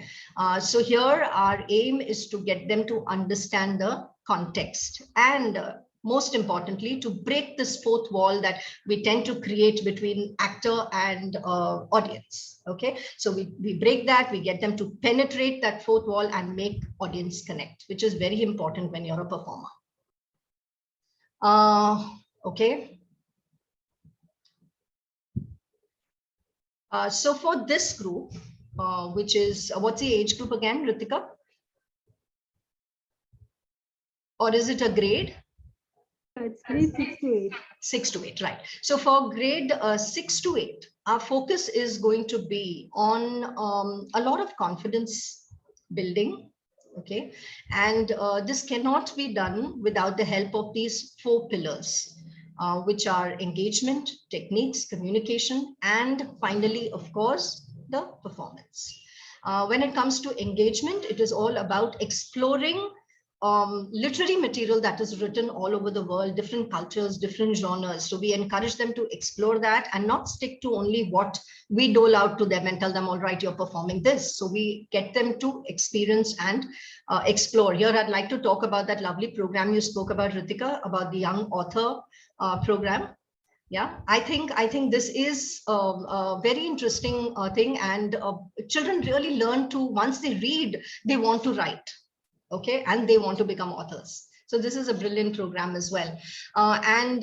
so here our aim is to get them to understand the context, and most importantly, to break this fourth wall that we tend to create between actor and audience. Okay, so we break that, we get them to penetrate that fourth wall and make audience connect, which is very important when you're a performer. Okay. So for this group, which is, what's the age group again, Ritika? Or is it a grade? It's grade 6 to 8. 6 to 8, right. So for grade 6 to 8, our focus is going to be on a lot of confidence building. Okay, and this cannot be done without the help of these 4 pillars, which are engagement, techniques, communication, and finally, of course, the performance. When it comes to engagement, it is all about exploring literary material that is written all over the world, different cultures, different genres. So we encourage them to explore that and not stick to only what we dole out to them and tell them, all right, you're performing this. So we get them to experience and explore. Here, I'd like to talk about that lovely program you spoke about, Ritika, about the young author program. Yeah, I think this is a very interesting thing, and children really learn to, once they read, they want to write. Okay, and they want to become authors. So this is a brilliant program as well. And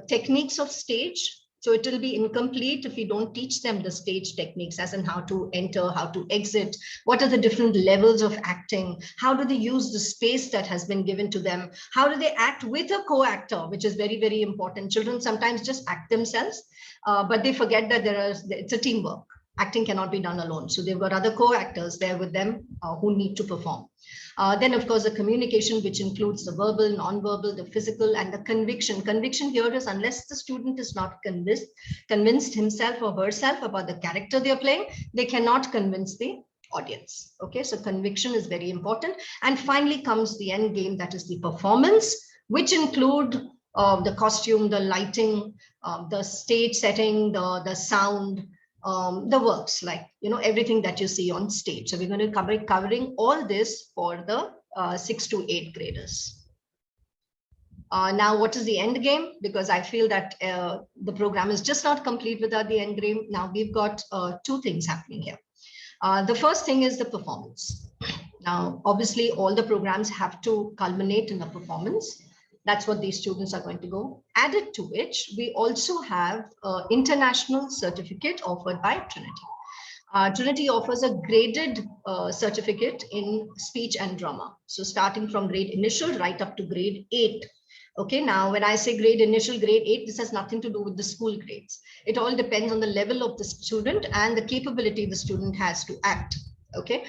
techniques of stage. So it will be incomplete if we don't teach them the stage techniques, as in how to enter, how to exit, what are the different levels of acting, how do they use the space that has been given to them, how do they act with a co-actor, which is very, very important. Children sometimes just act themselves, but they forget that it's a teamwork. Acting cannot be done alone. So they've got other co-actors there with them who need to perform. Then, of course, the communication, which includes the verbal, non-verbal, the physical, and the conviction. Conviction here is, unless the student is not convinced himself or herself about the character they are playing, they cannot convince the audience. Okay, so conviction is very important. And finally comes the end game, that is the performance, which include the costume, the lighting, the stage setting, the sound, the works, like, everything that you see on stage. So we're going to be covering all this for the 6 to 8 graders. Now, what is the end game? Because I feel that the program is just not complete without the end game. Now, we've got 2 things happening here. The first thing is the performance. Now, obviously, all the programs have to culminate in a performance. That's what these students are going to go. Added to which, we also have an international certificate offered by Trinity. Trinity offers a graded certificate in speech and drama. So starting from grade initial right up to grade 8. Okay, now when I say grade initial, grade 8, this has nothing to do with the school grades. It all depends on the level of the student and the capability the student has to act. Okay,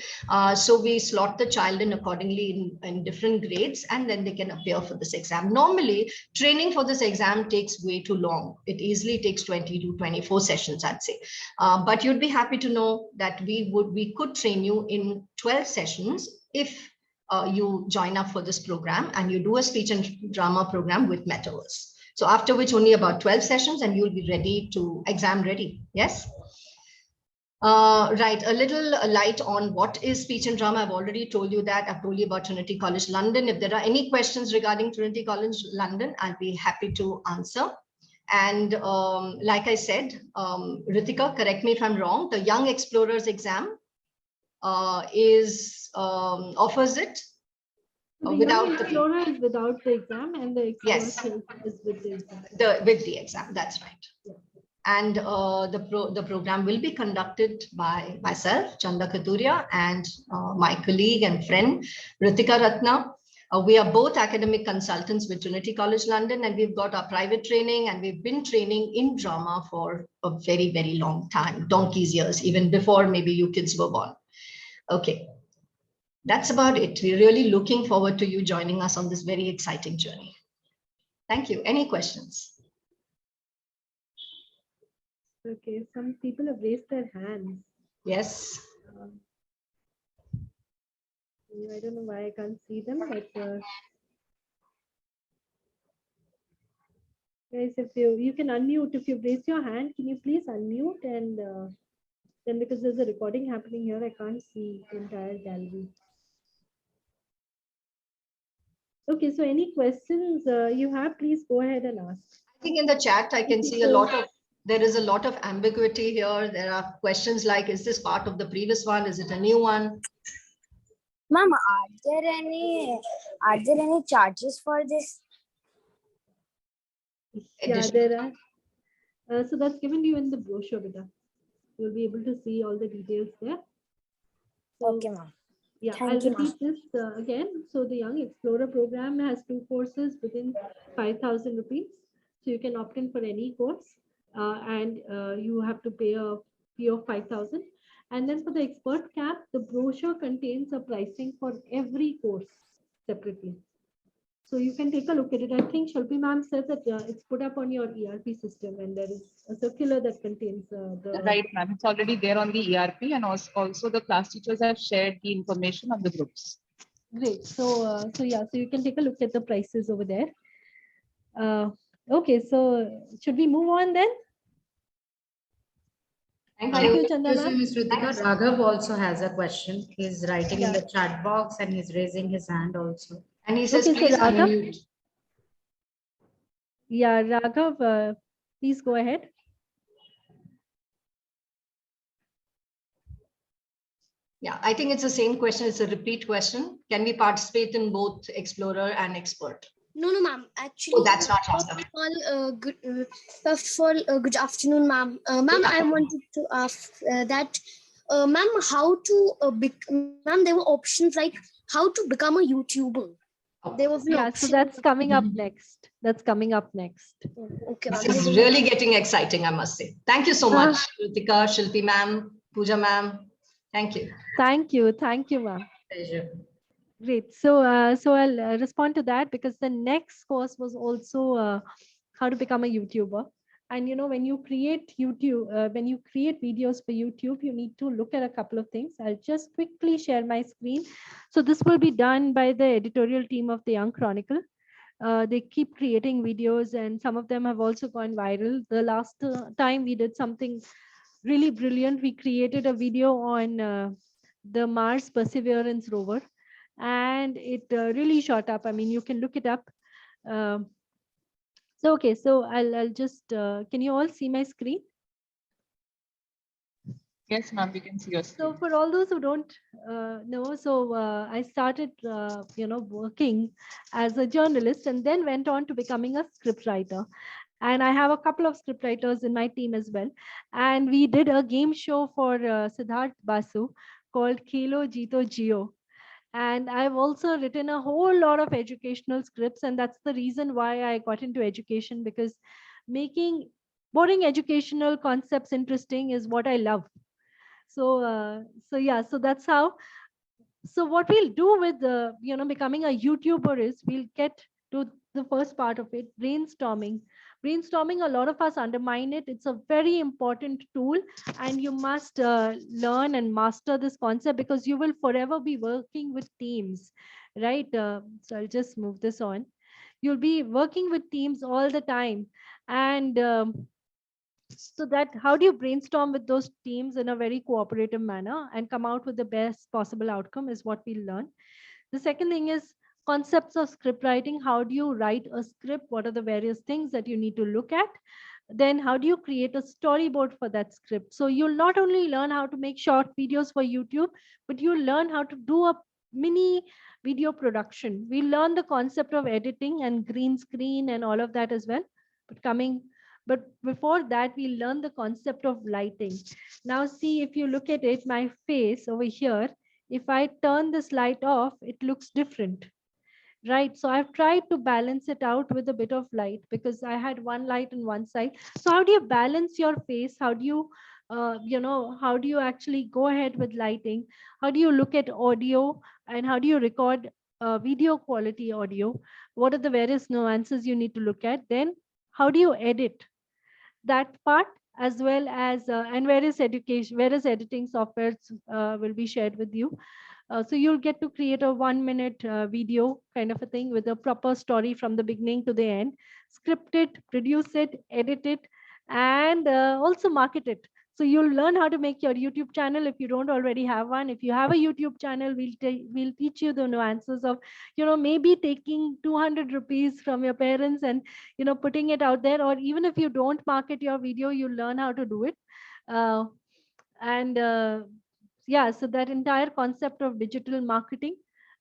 so we slot the child in accordingly in different grades, and then they can appear for this exam. Normally, training for this exam takes way too long. It easily takes 20 to 24 sessions, I'd say. But you'd be happy to know that we could train you in 12 sessions if you join up for this program and you do a speech and drama program with Metaverse. So after which only about 12 sessions and you'll be ready to exam ready. Yes. Right, a little light on what is speech and drama. I've already told you that. I've told you about Trinity College London. If there are any questions regarding Trinity College London, I'll be happy to answer. And like I said, Ritika, correct me if I'm wrong, the Young Explorers exam offers it without the Explorer is without the exam, and the yes is with the exam. With the exam, that's right. Yeah. And the program will be conducted by myself, Chanda Katuria, and my colleague and friend, Ritika Ratna. We are both academic consultants with Trinity College London, and we've got our private training, and we've been training in drama for a very, very long time, donkey's years, even before maybe you kids were born. Okay, that's about it. We're really looking forward to you joining us on this very exciting journey. Thank you. Any questions? Okay, some people have raised their hands. Yes. I don't know why I can't see them, but guys, if you can unmute, if you've raised your hand, can you please unmute? And then, because there's a recording happening here, I can't see the entire gallery. Okay, so any questions you have, please go ahead and ask. I think in the chat, I can see there is a lot of ambiguity here. There are questions like, is this part of the previous one? Is it a new one? Mama, are there any charges for this? Yeah, there are. So that's given to you in the brochure, Beta. You'll be able to see all the details there. So, okay, ma'am. Yeah, I'll repeat this again. So the Young Explorer program has 2 courses within 5,000 rupees. So you can opt in for any course and you have to pay a fee of 5,000. And then for the expert cap, the brochure contains a pricing for every course separately. So you can take a look at it. I think Shalpi ma'am said that it's put up on your ERP system, and there is a circular that contains the. Right, ma'am. It's already there on the ERP, and also the class teachers have shared the information on the groups. Great. So yeah, so you can take a look at the prices over there. Okay, so should we move on then? Thank Thank you. you, Chanda Thank you, ma'am. Ms. Ritika. Raghav also has a question. He's writing in Yeah. the chat box and he's raising his hand also. And he says, Okay, so please Raghav? unmute. Yeah, Raghav, please go ahead. Yeah, I think it's the same question. It's a repeat question. Can we participate in both Explorer and Expert? No, ma'am. Actually, Oh, that's not first Raghav. of all, good afternoon, ma'am. Ma'am, I wanted to ask that, ma'am, ma'am, there were options like how to become a YouTuber. There was an Yeah, so option. that's coming up next. That's coming up next. Okay, This ma'am. is really getting exciting, I must say. Thank you so much, Ritika, Shilpi ma'am, Pooja ma'am. Thank you. Thank you, ma'am. Pleasure. Great. So I'll respond to that because the next course was also how to become a YouTuber. And when you create when you create videos for YouTube, you need to look at a couple of things. I'll just quickly share my screen. So this will be done by the editorial team of the Young Chronicle. They keep creating videos, and some of them have also gone viral. The last time we did something really brilliant. We created a video on the Mars Perseverance rover, and it really shot up. I mean, you can look it up. So okay, so I'll just can you all see my screen? Yes, ma'am, we can see your screen. So for all those who don't know, so I started working as a journalist and then went on to becoming a scriptwriter. And I have a couple of scriptwriters in my team as well. And we did a game show for Siddharth Basu called Khelo Jeeto Jio. And I've also written a whole lot of educational scripts, and that's the reason why I got into education, because making boring educational concepts interesting is what I love. So yeah, so that's how. So what we'll do with becoming a YouTuber is we'll get to the first part of it, brainstorming. Brainstorming, a lot of us undermine it. It's a very important tool, and you must learn and master this concept because you will forever be working with teams, right? So I'll just move this on. You'll be working with teams all the time, and so that how do you brainstorm with those teams in a very cooperative manner and come out with the best possible outcome is what we learn. The second thing is concepts of script writing. How do you write a script? What are the various things that you need to look at? Then how do you create a storyboard for that script? So you'll not only learn how to make short videos for YouTube, but you'll learn how to do a mini video production. We learn the concept of editing and green screen and all of that as well. But before that, we learn the concept of lighting. Now see, if you look at it, my face over here, if I turn this light off, it looks different, right? So I've tried to balance it out with a bit of light because I had one light on one side. So how do you balance your face? How do you, how do you actually go ahead with lighting? How do you look at audio, and how do you record video quality audio? What are the various nuances you need to look at? Then how do you edit that part, as well as and various editing softwares will be shared with you. So you'll get to create a 1-minute video kind of a thing with a proper story from the beginning to the end, script it, produce it, edit it, and also market it. So you'll learn how to make your YouTube channel if you don't already have one. If you have a YouTube channel, we'll teach you the nuances of, maybe taking 200 rupees from your parents and, putting it out there. Or even if you don't market your video, you'll learn how to do it. And yeah, so that entire concept of digital marketing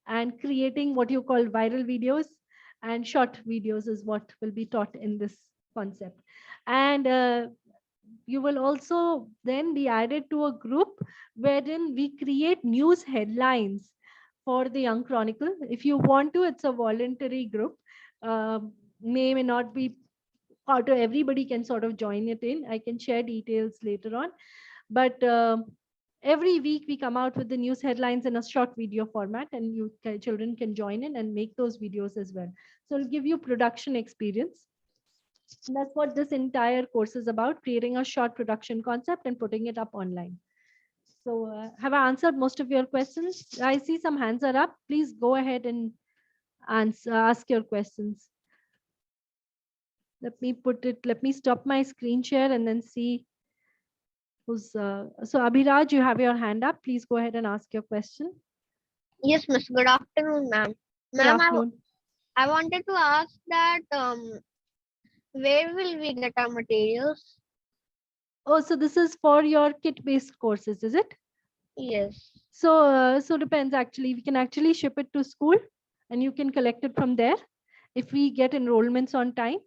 and creating what you call viral videos and short videos is what will be taught in this concept. And you will also then be added to a group wherein we create news headlines for the Young Chronicle. If you want to, it's a voluntary group. May not be, or everybody can sort of join it in. I can share details later on. But Every week we come out with the news headlines in a short video format, and children can join in and make those videos as well. So it'll give you production experience. And that's what this entire course is about, creating a short production concept and putting it up online. So have I answered most of your questions? I see some hands are up. Please go ahead and ask your questions. Let me stop my screen share and then see who's, so Abhiraj, you have your hand up. Please go ahead and ask your question. Yes, miss. Good afternoon, ma'am. Good afternoon. I wanted to ask that where will we get our materials? Oh, so this is for your kit-based courses, is it? Yes. So, so depends actually. We can actually ship it to school and you can collect it from there if we get enrollments on time.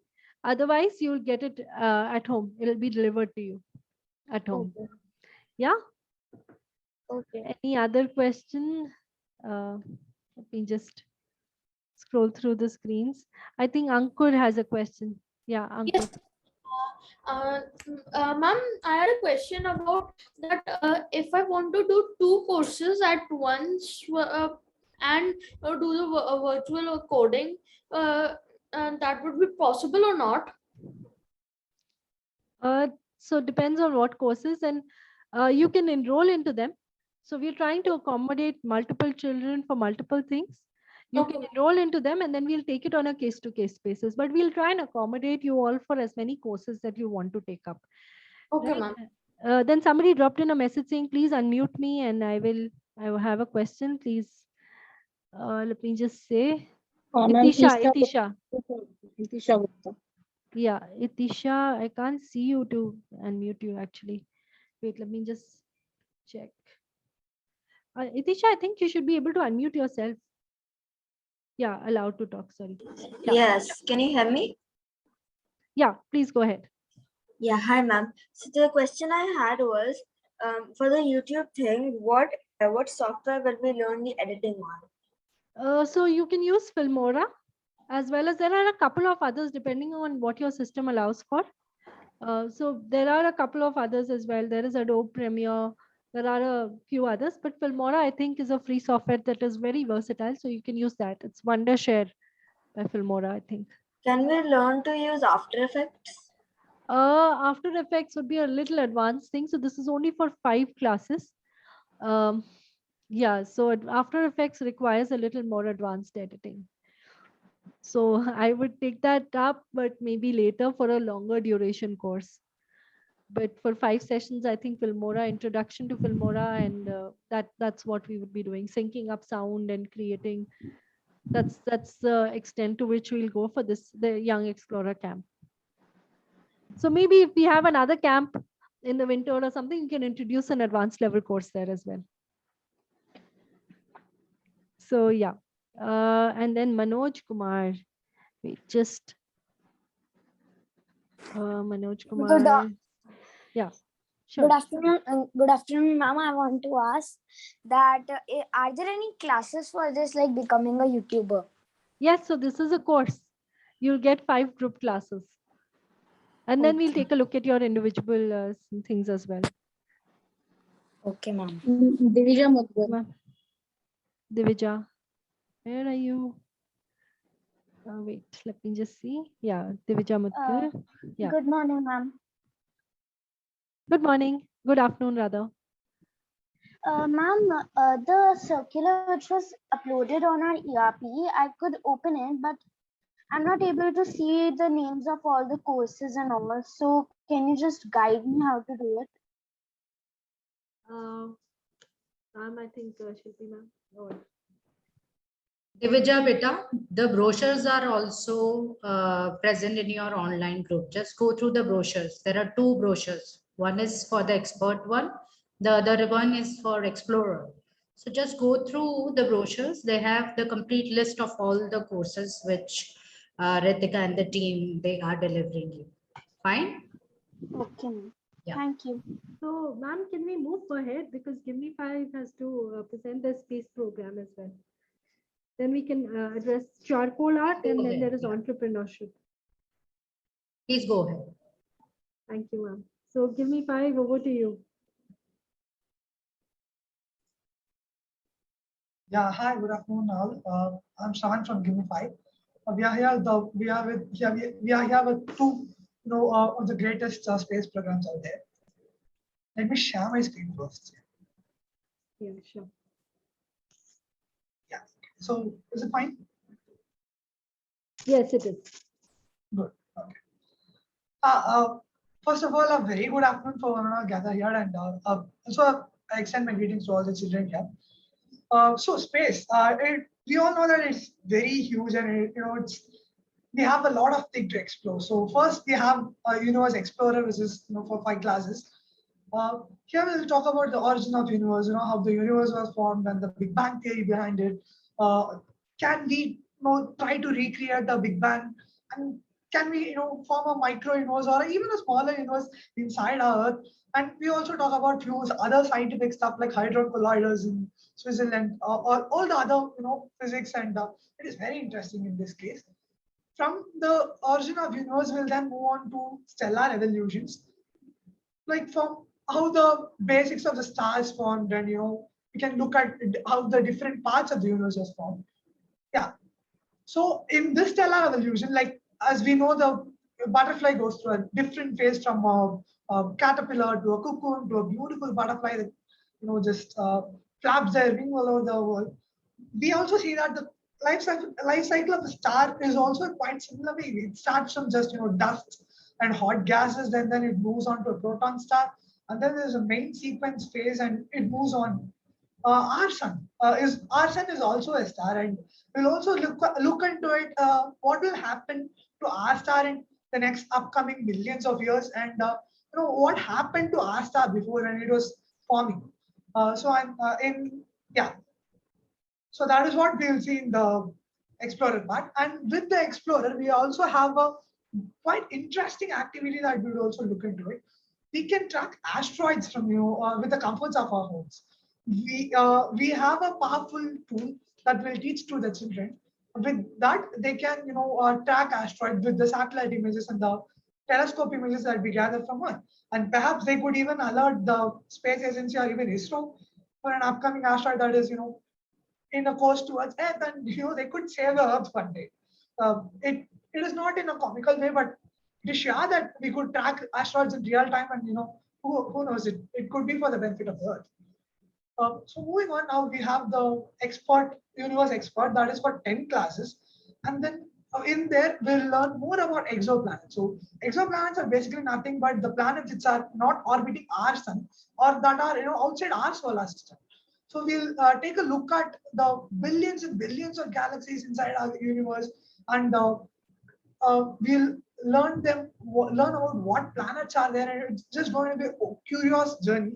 Otherwise, you'll get it at home. It'll be delivered to you at home. Okay. Yeah. Okay. Any other question? Let me just scroll through the screens. I think Ankur has a question. Yeah, Ankur. Yes. Ma'am, I had a question about that. If I want to do 2 courses at once and do the virtual coding, and that would be possible or not? So it depends on what courses, and you can enroll into them. So we're trying to accommodate multiple children for multiple things. You can enroll into them and then we'll take it on a case-to-case basis, but we'll try and accommodate you all for as many courses that you want to take up. Okay, Right? ma'am. Then somebody dropped in a message saying, please unmute me and I will have a question, please. Let me just say, Itisha. Yeah, Itisha, I can't see you to unmute you actually. Wait, let me just check. Itisha, I think you should be able to unmute yourself. Yeah, allowed to talk, sorry. Yeah. Yes, can you hear me? Yeah, please go ahead. Yeah, hi ma'am. So the question I had was, for the YouTube thing, what software will we learn the editing on? So you can use Filmora, as well as there are a couple of others depending on what your system allows for. So there are a couple of others as well. There is Adobe Premiere. There are a few others, but Filmora I think is a free software that is very versatile. So you can use that. It's Wondershare by Filmora, I think. Can we learn to use After Effects? After Effects would be a little advanced thing. So this is only for 5 classes. Yeah, so After Effects requires a little more advanced editing. So I would take that up, but maybe later for a longer duration course. But for 5 sessions, I think Filmora, introduction to Filmora, and that's what we would be doing, syncing up sound and creating. That's the extent to which we'll go for the Young Explorer camp. So maybe if we have another camp in the winter or something, you can introduce an advanced level course there as well. So yeah, and then Manoj Kumar, wait, just Manoj Kumar. Yeah, sure. Good afternoon, ma'am. I want to ask that are there any classes for this, like becoming a YouTuber? Yes, so this is a course. You'll get 5 group classes. And then we'll take a look at your individual things as well. Okay, ma'am. Divija, where are you? Wait, let me just see. Yeah, Divija Mutkar. Yeah. Good morning, ma'am. Good morning. Good afternoon, rather. Ma'am, the circular which was uploaded on our ERP, I could open it, but I'm not able to see the names of all the courses and all. So can you just guide me how to do it? I think Shilpi ma'am. Divija beta, the brochures are also present in your online group. Just go through the brochures. There are 2 brochures. One is for the expert one. The other one is for explorer. So just go through the brochures. They have the complete list of all the courses which Ritika and the team, they are delivering you. Fine? Okay, ma'am. Yeah. Thank you. So ma'am, can we move ahead, because Give Me 5 has to present the space program as well. Then we can address charcoal art, and then there is entrepreneurship. Please go ahead. Thank you, ma'am. So Give Me 5, over to you. Yeah, hi, good afternoon all. I'm Shaman from Give Me Five. We are here. We are here with two, of the greatest space programs out there. Let me share my screen first. Yeah, sure. Yeah. So is it fine? Yes, it is. Good. Okay. First of all, a very good afternoon for one and all gather here, and also I extend my greetings to all the children here. So space, we all know that it's very huge, and we have a lot of things to explore. So first we have Universe Explorer, which is for 5 classes. Here we'll talk about the origin of universe, how the universe was formed and the Big Bang theory behind it. Can we try to recreate the Big Bang, and can we form a micro universe or even a smaller universe inside our Earth? And we also talk about few other scientific stuff like hadron colliders in Switzerland, or all the other physics, and it is very interesting in this case. From the origin of universe, we'll then move on to stellar evolutions, like from how the basics of the stars formed, and we can look at how the different parts of the universe was formed. Yeah. So in this stellar evolution, like as we know, the butterfly goes through a different phase from a caterpillar to a cocoon to a beautiful butterfly that just flaps their wing all over the world. We also see that the life cycle of the star is also quite similar way. It starts from just dust and hot gases, then it moves on to a proton star, and then there's a main sequence phase, and it moves on. Our sun is also a star, and we'll also look into it. What will happen to our star in the next upcoming millions of years, and what happened to our star before when it was forming. So I'm in yeah. So that is what we will see in the Explorer part. And with the Explorer, we also have a quite interesting activity that we will also look into it. We can track asteroids from with the comforts of our homes. We have a powerful tool that will teach to the children. With that, they can track asteroids with the satellite images and the telescope images that we gather from Earth. And perhaps they could even alert the space agency or even ISRO for an upcoming asteroid that is in a course towards Earth, and they could save the Earth one day. It is not in a comical way, but it is sure that we could track asteroids in real time, and who knows, it could be for the benefit of the Earth. So moving on, now we have the universe expert, that is for 10 classes, and then in there we'll learn more about exoplanets. So exoplanets are basically nothing but the planets which are not orbiting our sun, or that are outside our solar system. So we'll take a look at the billions and billions of galaxies inside our universe, and we'll learn about what planets are there, and it's just going to be a curious journey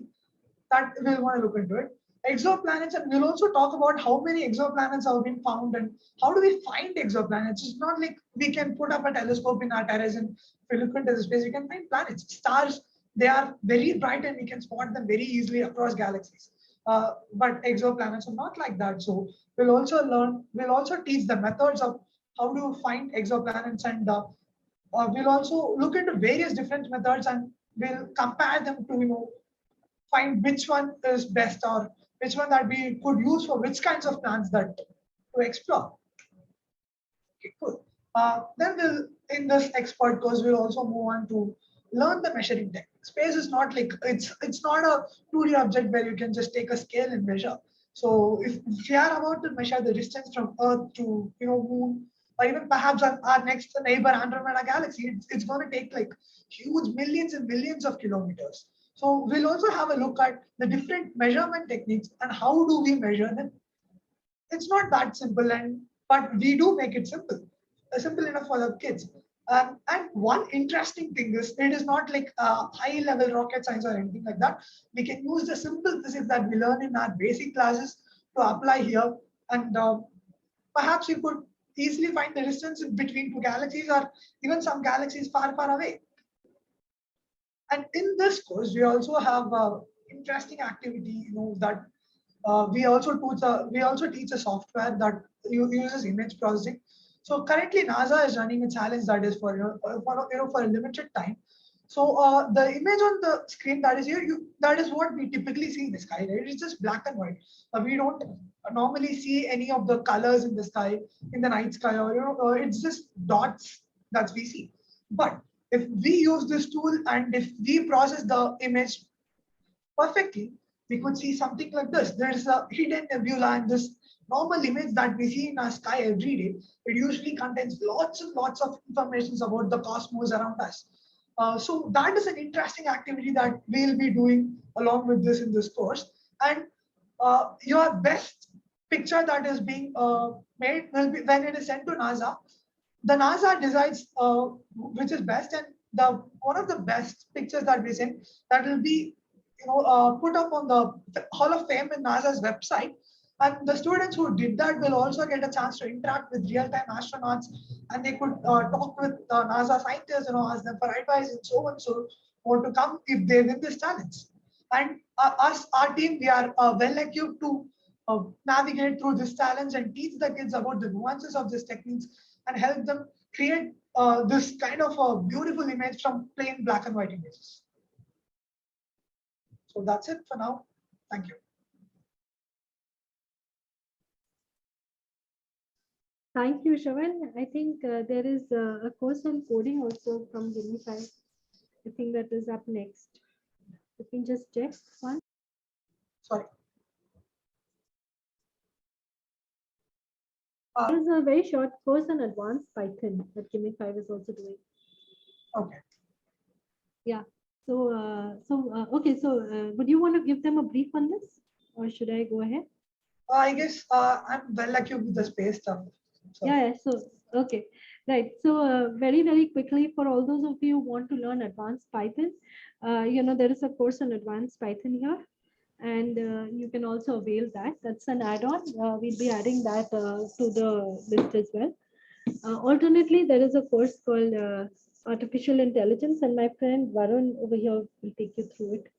that we'll want to look into it. Exoplanets, and we'll also talk about how many exoplanets have been found and how do we find exoplanets. It's not like we can put up a telescope in our terrace and if we look into the space, we can find planets. Stars, they are very bright and we can spot them very easily across galaxies. But exoplanets are not like that. So we'll also teach the methods of how to find exoplanets, and we'll also look into various different methods, and we'll compare them to find which one is best, or which one that we could use for which kinds of plants that to explore. Okay, cool. Then in this expert course, we'll also move on to learn the measuring technique. Space is not like it's not a 2D object where you can just take a scale and measure. So if we are about to measure the distance from Earth to Moon, or even perhaps our next neighbor Andromeda galaxy, it's going to take like huge millions and millions of kilometers. So we'll also have a look at the different measurement techniques and how do we measure them. It's not that simple, but we do make it simple enough for the kids. And one interesting thing is it is not like high level rocket science or anything like that. We can use the simple physics that we learn in our basic classes to apply here, and perhaps you could easily find the distance between two galaxies, or even some galaxies far away. And in this course, we also have interesting activity, that we also teach a software that uses image processing. So currently, NASA is running a challenge that is for for a limited time. So the image on the screen that is here, that is what we typically see in the sky. Right? It's just black and white. We don't normally see any of the colors in the sky, in the night sky, or it's just dots that we see. But if we use this tool and if we process the image perfectly, we could see something like this. There's a hidden nebula in this normal image that we see in our sky every day. It usually contains lots and lots of information about the cosmos around us. So that is an interesting activity that we'll be doing along with this in this course. And your best picture that is being made will be when it is sent to NASA. The NASA decides which is best, and the one of the best pictures that we send that will be put up on the Hall of Fame in NASA's website. And the students who did that will also get a chance to interact with real-time astronauts, and they could talk with NASA scientists, ask them for advice and so on, so on to come if they win this challenge. And our team, we are well equipped to navigate through this challenge and teach the kids about the nuances of these techniques and help them create this kind of a beautiful image from plain black and white images. So that's it for now. Thank you. Thank you, Shravan. I think there is a course on coding also from Unify. I think that is up next. Let me just check one. Sorry. There is a very short course on advanced Python that Unify is also doing. Okay. Yeah. So, okay. So, would you want to give them a brief on this, or should I go ahead? I guess I'm well equipped with the space stuff. So. Yeah. So, okay. Right. So, very, very quickly, for all those of you who want to learn advanced Python, there is a course on advanced Python here, and you can also avail that. That's an add-on. We'll be adding that to the list as well. Alternately, there is a course called Artificial Intelligence, and my friend Varun over here will take you through it.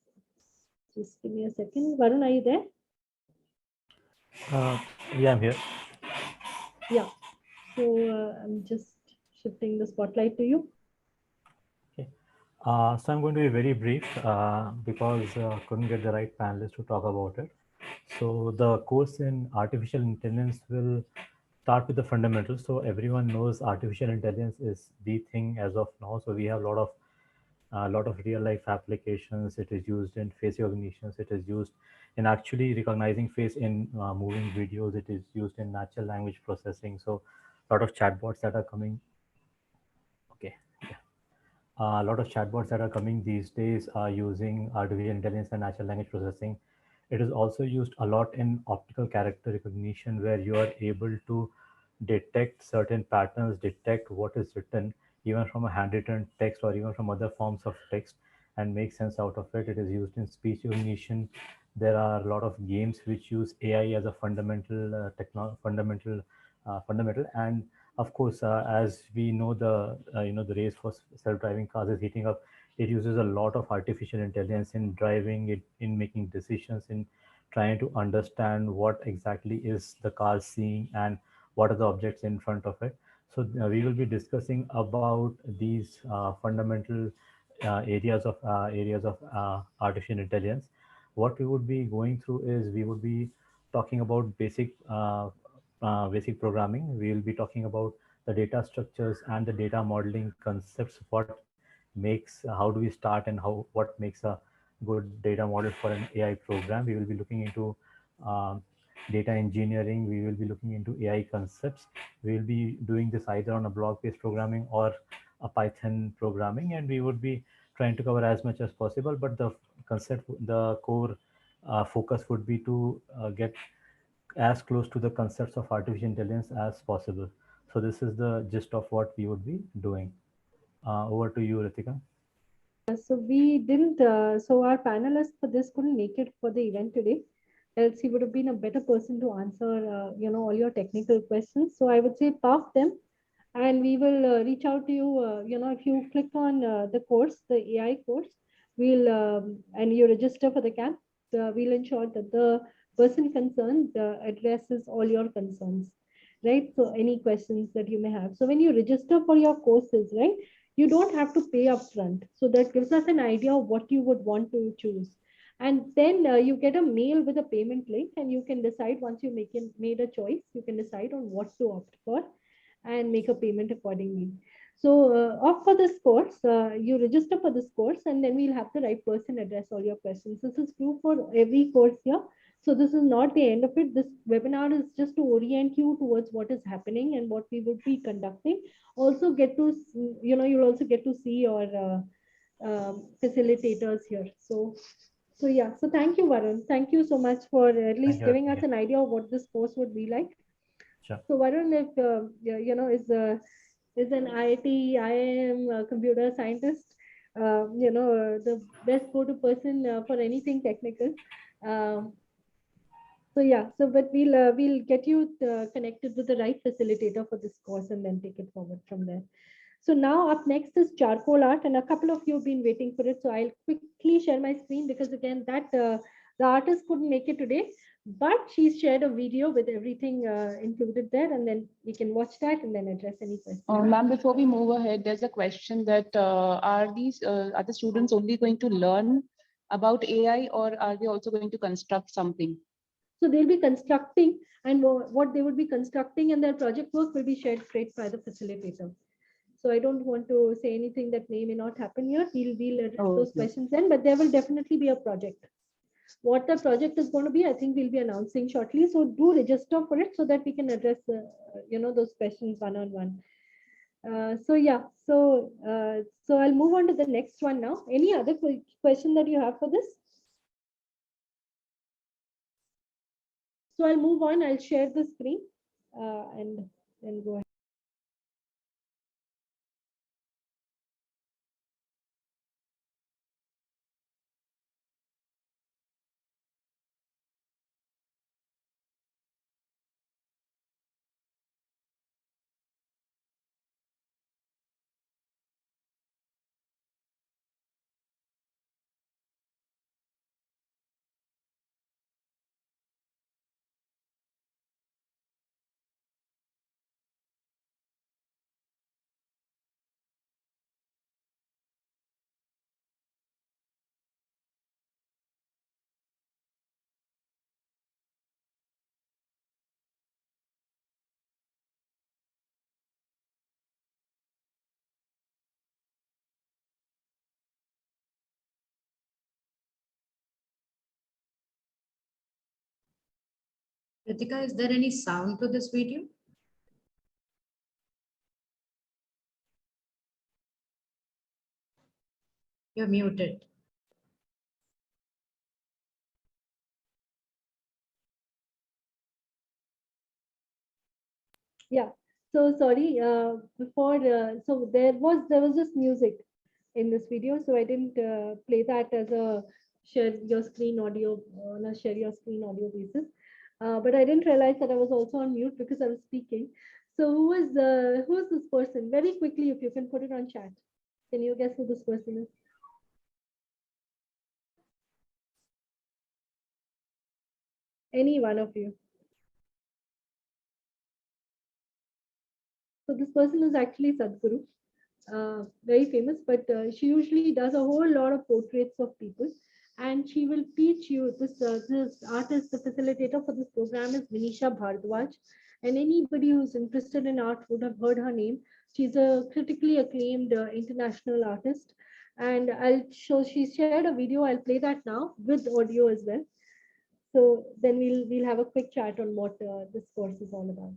Just give me a second. Varun, are you there? Yeah, I'm here. Yeah. So I'm just shifting the spotlight to you. Okay. So I'm going to be very brief because couldn't get the right panelists to talk about it. So the course in artificial intelligence will start with the fundamentals. So everyone knows artificial intelligence is the thing as of now. So we have a lot of real life applications. It is used in face recognitions. It is used in actually recognizing face in moving videos. It is used in natural language processing. So a lot of chatbots that are coming. Okay. Yeah. A lot of chatbots that are coming these days are using artificial intelligence and natural language processing. It is also used a lot in optical character recognition, where you are able to detect certain patterns, detect what is written, even from a handwritten text or even from other forms of text, and make sense out of it. It is used in speech recognition. There are a lot of games which use AI as a fundamental fundamental. And of course, as we know, the race for self-driving cars is heating up. It uses a lot of artificial intelligence in driving it, in making decisions, in trying to understand what exactly is the car seeing and what are the objects in front of it. So we will be discussing about these fundamental areas of artificial intelligence. What we would be going through is we would be talking about basic programming. We will be talking about the data structures and the data modeling concepts. How do we start, and what makes a good data model for an AI program. We will be looking into data engineering. We will be looking into AI concepts. We will be doing this either on a block-based programming or a Python programming, and we would be trying to cover as much as possible. But the core focus would be to get as close to the concepts of artificial intelligence as possible. So this is the gist of what we would be doing. Over to you, Ritika. So we didn't, so our panelists for this couldn't make it for the event today. Else he would have been a better person to answer, all your technical questions. So I would say park them, and we will reach out to you. If you click on the course, the AI course, and you register for the camp, we'll ensure that the person concerned addresses all your concerns, right? So any questions that you may have. So when you register for your courses, right, you don't have to pay upfront. So that gives us an idea of what you would want to choose. And then you get a mail with a payment link, and you can decide, once you made a choice, you can decide on what to opt for and make a payment accordingly. So opt for this course, you register for this course, and then we'll have the right person address all your questions. This is true for every course here. So this is not the end of it. This webinar is just to orient you towards what is happening and what we would be conducting. Also get to, you'll also get to see your facilitators here. So yeah, so thank you, Varun. Thank you so much for at least giving us an idea of what this course would be like. Sure. So Varun, if is an IIT, IIM computer scientist, the best go-to person for anything technical. So yeah, so but we'll get you connected with the right facilitator for this course and then take it forward from there. So now up next is charcoal art, and a couple of you have been waiting for it. So I'll quickly share my screen, because again, that the artist couldn't make it today, but she's shared a video with everything included there, and then we can watch that and then address any questions. Ma'am, before we move ahead, there's a question that are the students only going to learn about AI, or are they also going to construct something? So they'll be constructing, and what they would be constructing and their project work will be shared straight by the facilitator. So I don't want to say anything that may not happen here. We'll address those questions then, but there will definitely be a project. What the project is going to be, I think we'll be announcing shortly. So do register for it so that we can address those questions one-on-one. So yeah, so I'll move on to the next one now. Any other question that you have for this? So I'll move on. I'll share the screen and then go ahead. Ritika, is there any sound to this video? You're muted. Yeah. So sorry. So there was just music in this video, so I didn't play that as a share your screen audio on a share your screen audio basis. But I didn't realize that I was also on mute because I was speaking. So who is this person? Very quickly, if you can put it on chat. Can you guess who this person is? Any one of you? So this person is actually Sadhguru, very famous, but she usually does a whole lot of portraits of people, and she will teach you. This artist, the facilitator for this program is Vinisha Bhardwaj, and anybody who's interested in art would have heard her name. She's a critically acclaimed international artist, and she shared a video. I'll play that now with audio as well. So then we'll have a quick chat on what this course is all about.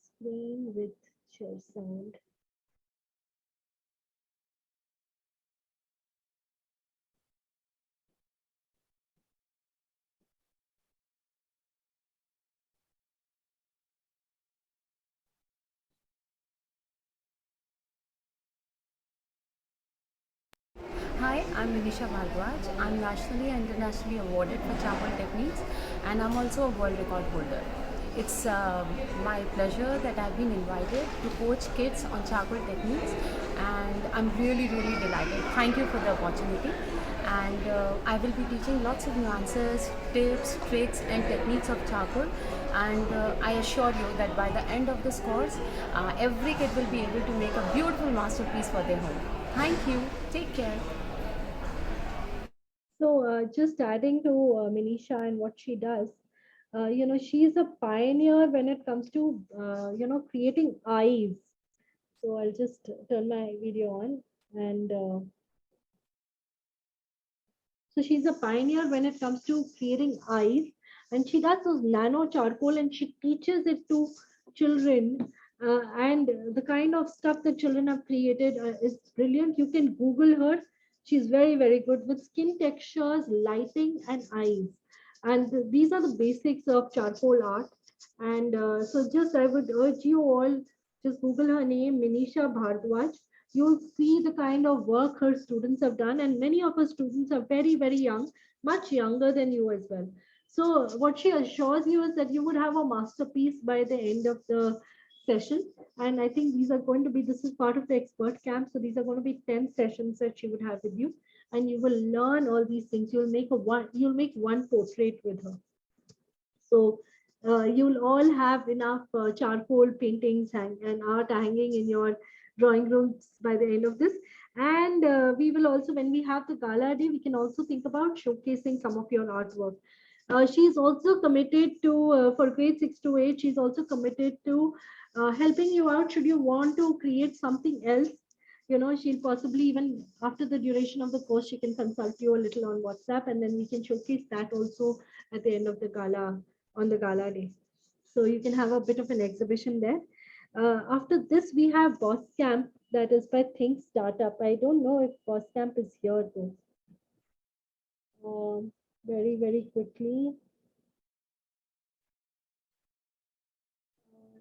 Screen with share sound. Hi, I'm Vinisha Bhardwaj. I'm nationally and internationally awarded for charcoal techniques, and I'm also a world record holder. It's my pleasure that I've been invited to coach kids on charcoal techniques, and I'm really delighted. Thank you for the opportunity. And I will be teaching lots of nuances, tips, tricks and techniques of charcoal, and I assure you that by the end of this course, every kid will be able to make a beautiful masterpiece for their home. Thank you. Take care. So just adding to Manisha and what she does, she is a pioneer when it comes to, creating eyes. So I'll just turn my video on and so she's a pioneer when it comes to creating eyes, and she does those nano charcoal and she teaches it to children. And the kind of stuff that children have created is brilliant. You can Google her. She's very, very good with skin textures, lighting, and eyes. And these are the basics of charcoal art. And so just I would urge you all, just Google her name, Manisha Bhardwaj. You'll see the kind of work her students have done, and many of her students are very, very young, much younger than you as well. So what she assures you is that you would have a masterpiece by the end of the session. And I think these are going to be, this is part of the expert camp, so these are going to be 10 sessions that she would have with you, and you will learn all these things. You'll make one portrait with her. So you'll all have enough charcoal paintings and art hanging in your drawing rooms by the end of this. And we will also, when we have the gala day, we can also think about showcasing some of your artwork. She's also committed to, for grade 6 to 8, she's also committed to helping you out should you want to create something else. She'll possibly, even after the duration of the course, she can consult you a little on WhatsApp, and then we can showcase that also at the end of the gala, on the gala day. So you can have a bit of an exhibition there. After this, we have B.O.S Camp, that is by Think Startup. I don't know if B.O.S Camp is here though. Very, very quickly.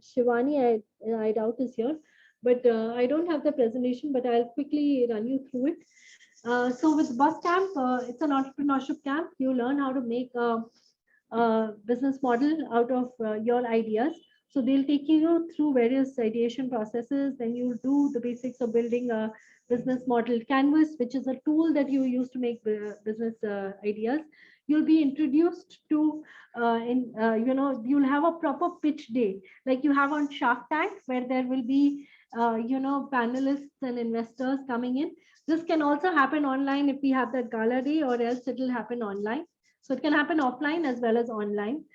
Shivani, I doubt is here, but I don't have the presentation, but I'll quickly run you through it. So with B.O.S Camp, it's an entrepreneurship camp. You learn how to make a business model out of your ideas. So they'll take you through various ideation processes. Then you'll do the basics of building a business model canvas, which is a tool that you use to make business ideas. You'll be introduced to, you'll have a proper pitch day, like you have on Shark Tank, where there will be, panelists and investors coming in. This can also happen online if we have that gala day, or else it will happen online. So it can happen offline as well as online.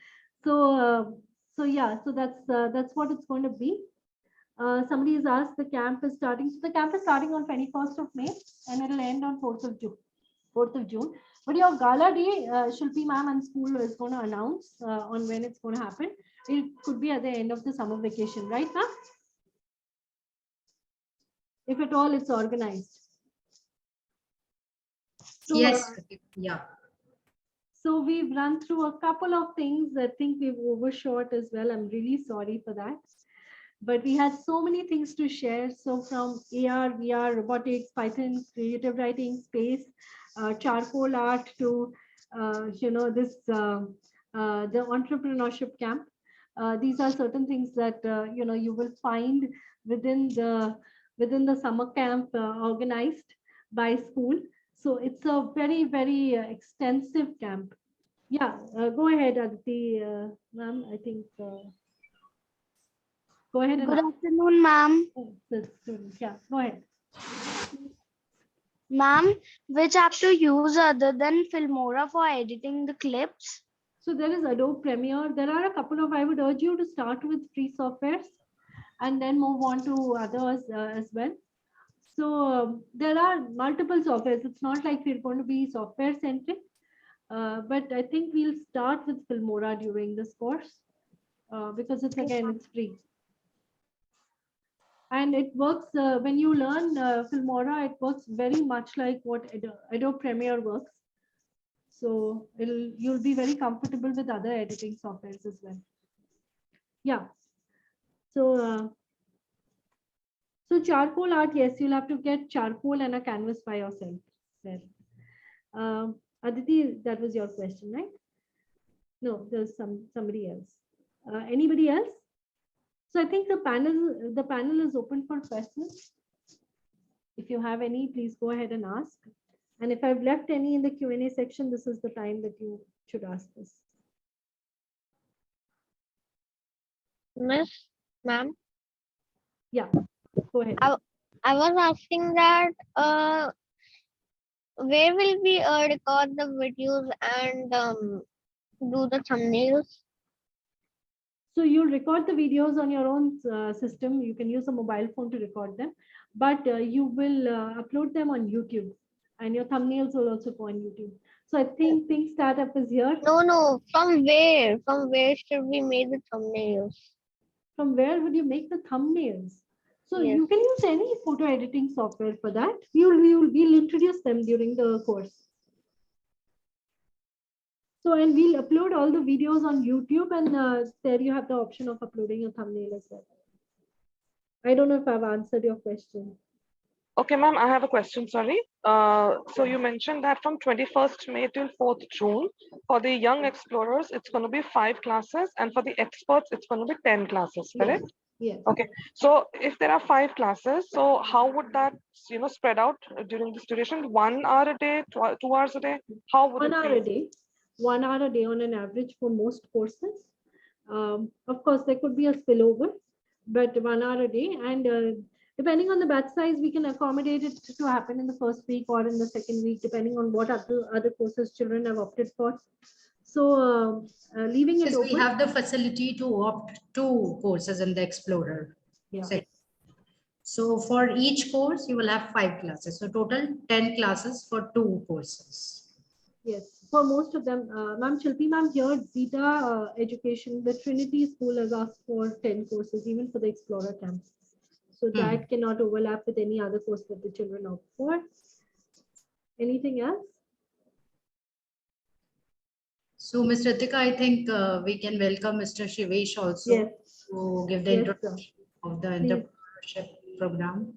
So, so that's what it's going to be. Somebody has asked, the camp is starting. So the camp is starting on 21st of May and it'll end on 4th of June. But your gala day, Shilpi ma'am and school is going to announce on when it's going to happen. It could be at the end of the summer vacation, right, ma'am? If at all it's organized. So, yes, yeah. So we've run through a couple of things. I think we've overshot as well. I'm really sorry for that. But we had so many things to share. So from AR, VR, robotics, Python, creative writing, space, charcoal art to, the entrepreneurship camp. These are certain things that, you will find within the summer camp organized by school. So it's a very, very extensive camp. Yeah, go ahead, Aditi, ma'am. I think, go ahead. Good afternoon, ma'am. Yeah, go ahead. Ma'am, which app to use other than Filmora for editing the clips? So there is Adobe Premiere. There are a couple of, I would urge you to start with free softwares and then move on to others as well. So there are multiple softwares. It's not like we're going to be software centric, but I think we'll start with Filmora during this course because it's free. And it works when you learn Filmora, it works very much like what Adobe Premiere works. So you'll be very comfortable with other editing softwares as well. Yeah. So charcoal art, yes, you'll have to get charcoal and a canvas by yourself. Aditi, that was your question, right? No, there's somebody else. Anybody else? So I think the panel is open for questions. If you have any, please go ahead and ask. And if I've left any in the Q&A section, this is the time that you should ask this. Ma'am, Yeah, go ahead. I was asking that where will we record the videos and do the thumbnails? So you'll record the videos on your own system. You can use a mobile phone to record them, but you will upload them on YouTube, and your thumbnails will also go on YouTube. So I think Startup is here. No. From where? From where should we make the thumbnails? From where would you make the thumbnails? So Yes. you can use any photo editing software for that. We'll introduce them during the course. So, and we'll upload all the videos on YouTube, and there you have the option of uploading a thumbnail as well. I don't know if I've answered your question. Okay, ma'am, I have a question, sorry. So you mentioned that from 21st May till 4th June, for the young explorers, it's going to be 5 classes, and for the experts, it's going to be 10 classes, correct? Yes. Okay, so if there are 5 classes, so how would that, spread out during this duration? 1 hour a day, 2 hours a day? How would 1 it hour be? a day. 1 hour a day on an average for most courses. Of course, there could be a spillover, but 1 hour a day. And depending on the batch size, we can accommodate it to happen in the first week or in the second week, depending on what other courses children have opted for. So leaving it open. We have the facility to opt 2 courses in the Explorer. Yeah. So for each course, you will have 5 classes. So total 10 classes for 2 courses. Yes, for most of them, Ma'am Shilpi, ma'am, here Zeta Education, the Trinity School has asked for 10 courses, even for the Explorer camp. So that cannot overlap with any other course that the children opt for. Anything else? So, Ms. Ritika, I think we can welcome Mr. Shivesh also to give the introduction of the entrepreneurship program.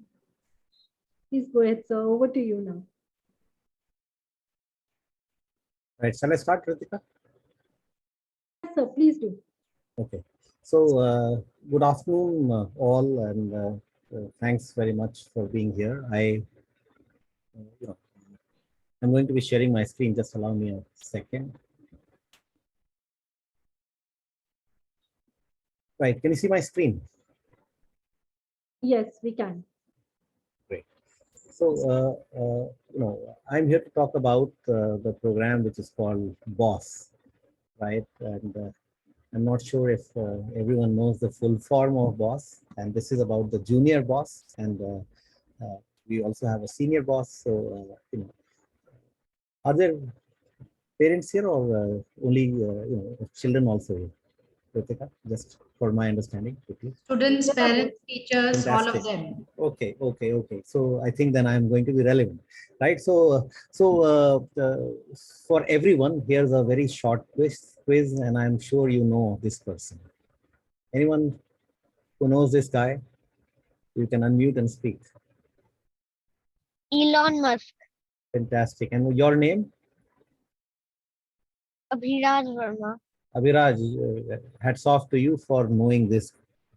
Please go ahead, sir. Over to you now. Right, shall I start, Ritika? Yes, sir, please do. Okay. So, good afternoon, all, and thanks very much for being here. I'm going to be sharing my screen. Just allow me a second. Right, can you see my screen? Yes, we can. Great. So, I'm here to talk about the program which is called B.O.S, right? And I'm not sure if everyone knows the full form of B.O.S, and this is about the junior B.O.S, and we also have a senior B.O.S. So, are there parents here or only children also here? Ritika, just for my understanding, quickly. Students, parents, teachers, Fantastic. all of them. Okay. So I think then I'm going to be relevant, right? So for everyone, here's a very short quiz, and I'm sure you know this person. Anyone who knows this guy, you can unmute and speak. Elon Musk. Fantastic. And your name? Abhiraj Verma. Abhiraj, hats off to you for knowing this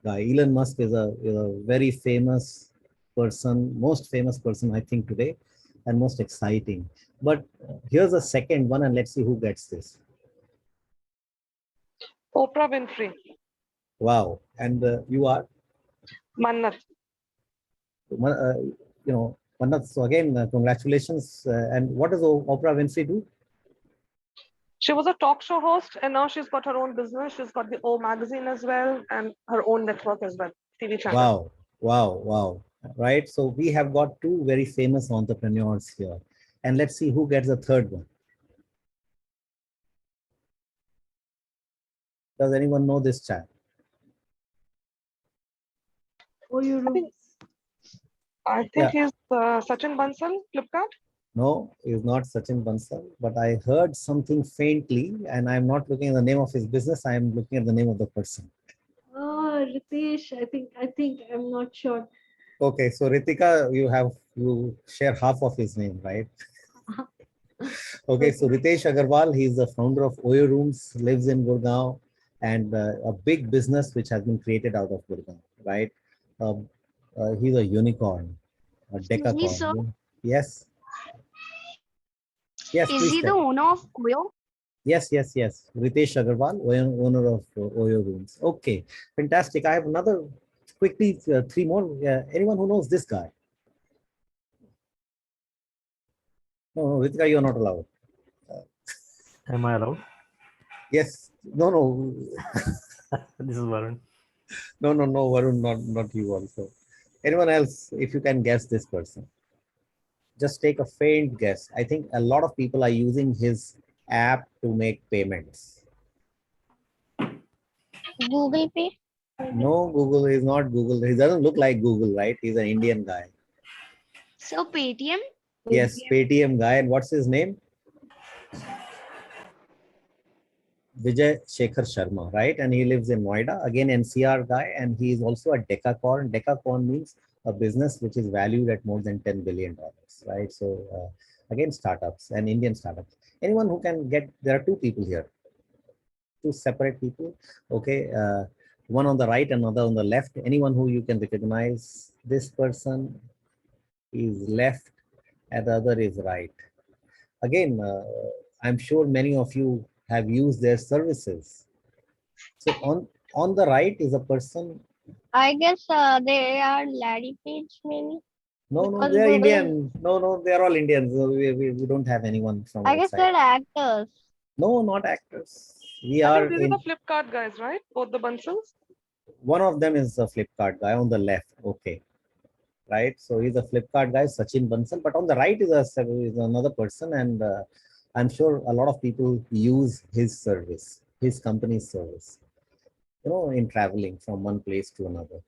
guy. Elon Musk is a very famous person, most famous person, I think, today, and most exciting. But here's a second one, and let's see who gets this. Oprah Winfrey. Wow. And you are? Mannat. Mannat, so again, congratulations. And what does Oprah Winfrey do? She was a talk show host, and now she's got her own business. She's got the O magazine as well, and her own network as well, TV channel. Wow. Right. So we have got 2 very famous entrepreneurs here. And let's see who gets the third one. Does anyone know this chap? I think he's Sachin Bansal, Flipkart. No, he's not Sachin Bansal, but I heard something faintly, and I'm not looking at the name of his business. I'm looking at the name of the person. Oh, Ritesh, I think I'm not sure. Okay, so Ritika, you share half of his name, right? Okay, so Ritesh Agarwal, he's the founder of Oyo Rooms, lives in Gurgaon, and a big business which has been created out of Gurgaon, right? He's a unicorn, a decacorn. Yes. Yes, Is please he the tell. owner of Oyo? Yes, yes, yes. Ritesh Agarwal, owner of Oyo Rooms. Okay, fantastic. I have another, quickly, three more. Anyone who knows this guy? No, Ritika, you're not allowed. Am I allowed? Yes. No, no. This is Varun. No, no, no, Varun, not you also. Anyone else, if you can guess this person. Just take a faint guess. I think a lot of people are using his app to make payments. Google Pay? No, Google is not Google. He doesn't look like Google, right? He's an Indian guy. So Paytm? Yes, Paytm guy. And what's his name? Vijay Shekhar Sharma, right? And he lives in Noida, again NCR guy, and he is also a decacorn. Decacorn means a business which is valued at more than $10 billion, right? So again, startups and Indian startups. Anyone who can get, there are two people here, two separate people, okay? One on the right, another on the left. Anyone who you can recognize, this person is left and the other is right. Again, I'm sure many of you have used their services. So on the right is a person. I guess they are Larry Page maybe. No, no, Because they are Google- Indian. No, no, they are all Indians. So we don't have anyone from I guess outside. they're actors. No, not actors. We I are think these in. are the Flipkart guys, right? Both the Bansals. One of them is a Flipkart guy on the left. Okay, right. So he's a Flipkart guy, Sachin Bansal. But on the right is another person, and I'm sure a lot of people use his service, his company's service. You know, in traveling from one place to another.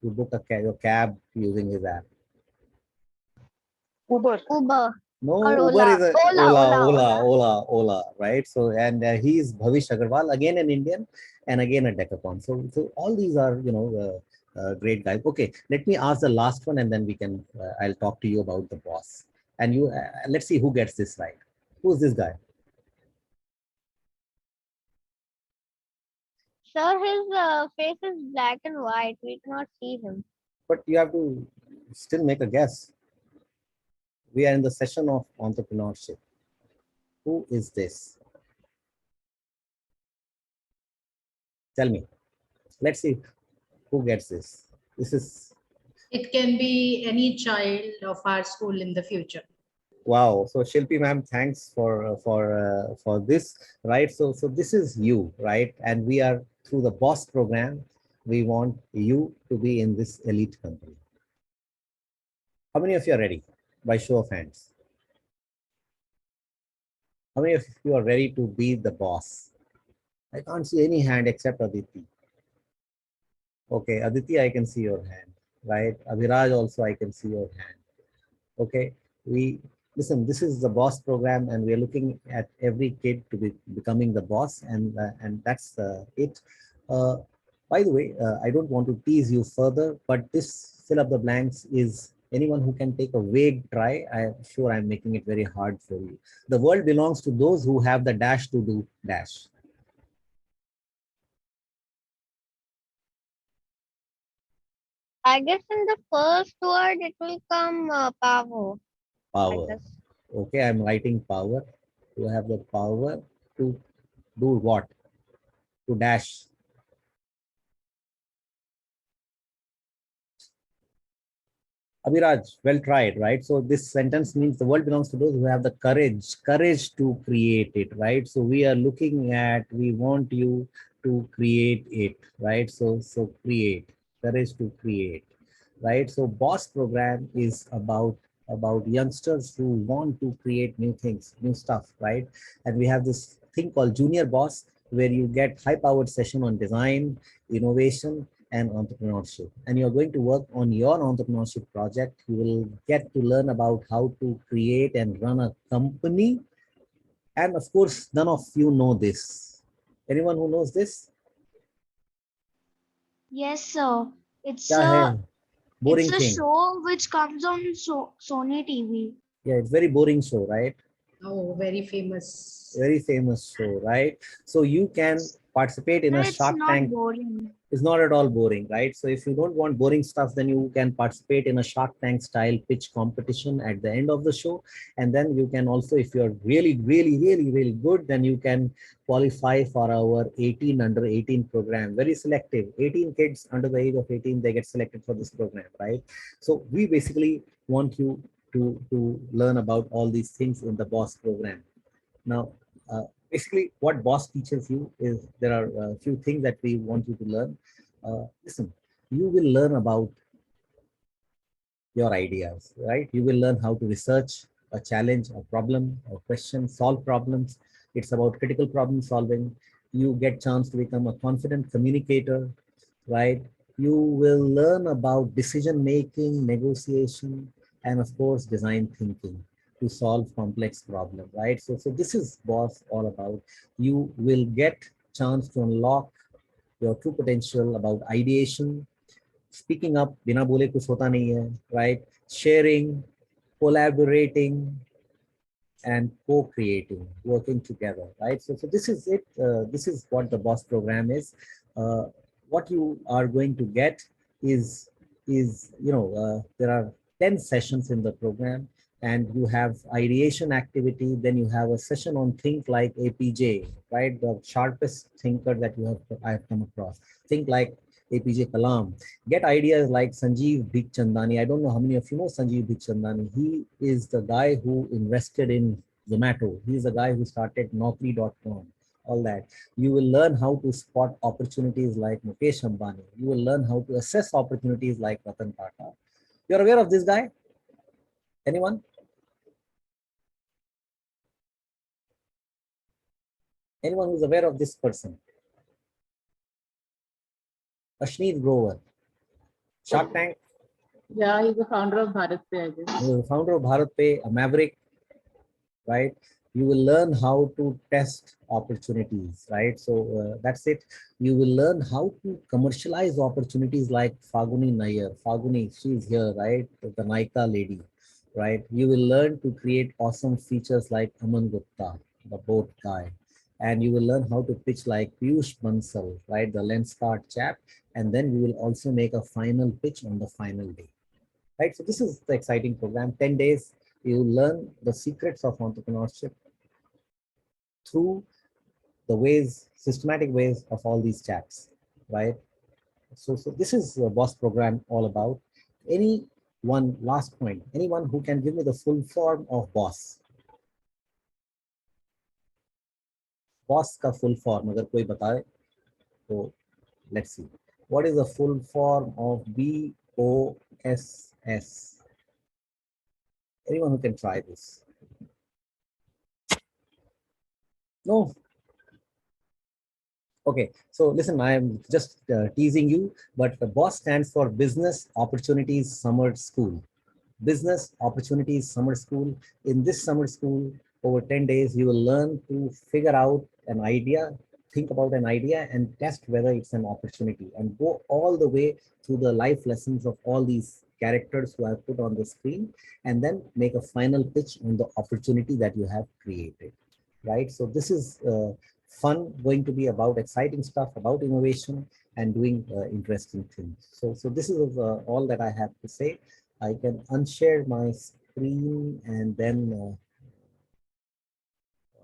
You book your cab using his app. Uber. Uber. No, Or Uber Ola. is a Ola, right? So, and he's Bhavish Agarwal, again an Indian, and again a decathlon. So all these are, you know, great guys. Okay, let me ask the last one, and then we can. I'll talk to you about the boss. And you, let's see who gets this right. Who's this guy? Sir, his face is black and white. We cannot see him. But you have to still make a guess. We are in the session of entrepreneurship. Who is this? Tell me. Let's see who gets this. This is. It can be any child of our school in the future. Wow. So Shilpi ma'am, thanks for this, right? So this is you, right? And we are through the B.O.S program. We want you to be in this elite company. How many of you are ready? By show of hands. How many of you are ready to be the boss? I can't see any hand except Aditi. Okay, Aditi, I can see your hand, right? Abhiraj also, I can see your hand. Okay, listen, this is the B.O.S program, and we're looking at every kid to be becoming the boss, and that's it. By the way, I don't want to tease you further, but this fill up the blanks is anyone who can take a vague try. I'm sure I'm making it very hard for you. The world belongs to those who have the dash to do dash. I guess in the first word it will come power. Power. Okay, I'm writing power. You have the power to do what? To dash. Abhiraj, well tried, right? So this sentence means the world belongs to those who have the courage to create it, right? So we are looking at, we want you to create it, right? So create, courage to create, right? So B.O.S program is about youngsters who want to create new things, new stuff, right? And we have this thing called Junior B.O.S, where you get high-powered session on design, innovation, and entrepreneurship. And you're going to work on your entrepreneurship project. You will get to learn about how to create and run a company. And of course, none of you know this. Anyone who knows this? Yes, sir. It's Kya hai? Boring it's a thing. show which comes on Sony TV. Yeah, it's very boring show, right? Oh, very famous. Very famous show, right? So you can participate in a It's Shark not Tank. boring. It's not at all boring, right? So if you don't want boring stuff, then you can participate in a Shark Tank style pitch competition at the end of the show. And then you can also, if you're really good, then you can qualify for our 18 under 18 program. Very selective. 18 kids under the age of 18, they get selected for this program, right? So we basically want you to learn about all these things in the B.O.S program. Now, basically what B.O.S teaches you is there are a few things that we want you to learn. Listen, you will learn about your ideas, right? You will learn how to research a challenge, a problem, a question, solve problems. It's about critical problem solving. You get chance to become a confident communicator, right? You will learn about decision making, negotiation, and of course, design thinking to solve complex problems, right? So this is B.O.S all about. You will get chance to unlock your true potential about ideation, speaking up, बिना बोले कुछ होता नहीं है, right? Sharing, collaborating, and co-creating, working together, right? So this is it. This is what the B.O.S program is. What you are going to get is there are 10 sessions in the program, and you have ideation activity. Then you have a session on think like APJ, right? The sharpest thinker that I have come across. Think like APJ Kalam. Get ideas like Sanjeev Bikhchandani. I don't know how many of you know Sanjeev Bikhchandani. He is the guy who invested in Zomato. He's the guy who started Naukri.com. All that. You will learn how to spot opportunities like Mukesh Ambani. You will learn how to assess opportunities like Ratan Tata. You're aware of this guy? Anyone? Anyone who's aware of this person? Ashneet Grover. Shark Tank. Yeah, he's the founder of Bharat Pay, I guess. He's the founder of Bharat Pay, a maverick, right? You will learn how to test opportunities, right? So that's it. You will learn how to commercialize opportunities like Faguni Nair. Faguni, she's here, right? The Naika lady, right? You will learn to create awesome features like Aman Gupta, the boat guy. And you will learn how to pitch like Piyush Bansal, right? The Lenskart chap. And then you will also make a final pitch on the final day, right? So this is the exciting program. 10 days, you learn the secrets of entrepreneurship through the ways, systematic ways of all these chats, right? So this is the B.O.S program all about. Anyone, last point, anyone who can give me the full form of B.O.S? B.O.S का full form, अगर कोई बताए, तो let's see. What is the full form of B.O.S.? Anyone who can try this? No? Okay, so listen, I am just teasing you, but the B.O.S stands for Business Opportunities Summer School. Business Opportunities Summer School. In this summer school, over 10 days, you will learn to figure out an idea, think about an idea and test whether it's an opportunity, and go all the way through the life lessons of all these characters who I've put on the screen, and then make a final pitch on the opportunity that you have created, right? So this is fun, going to be about exciting stuff, about innovation and doing interesting things. So this is all that I have to say. I can unshare my screen and then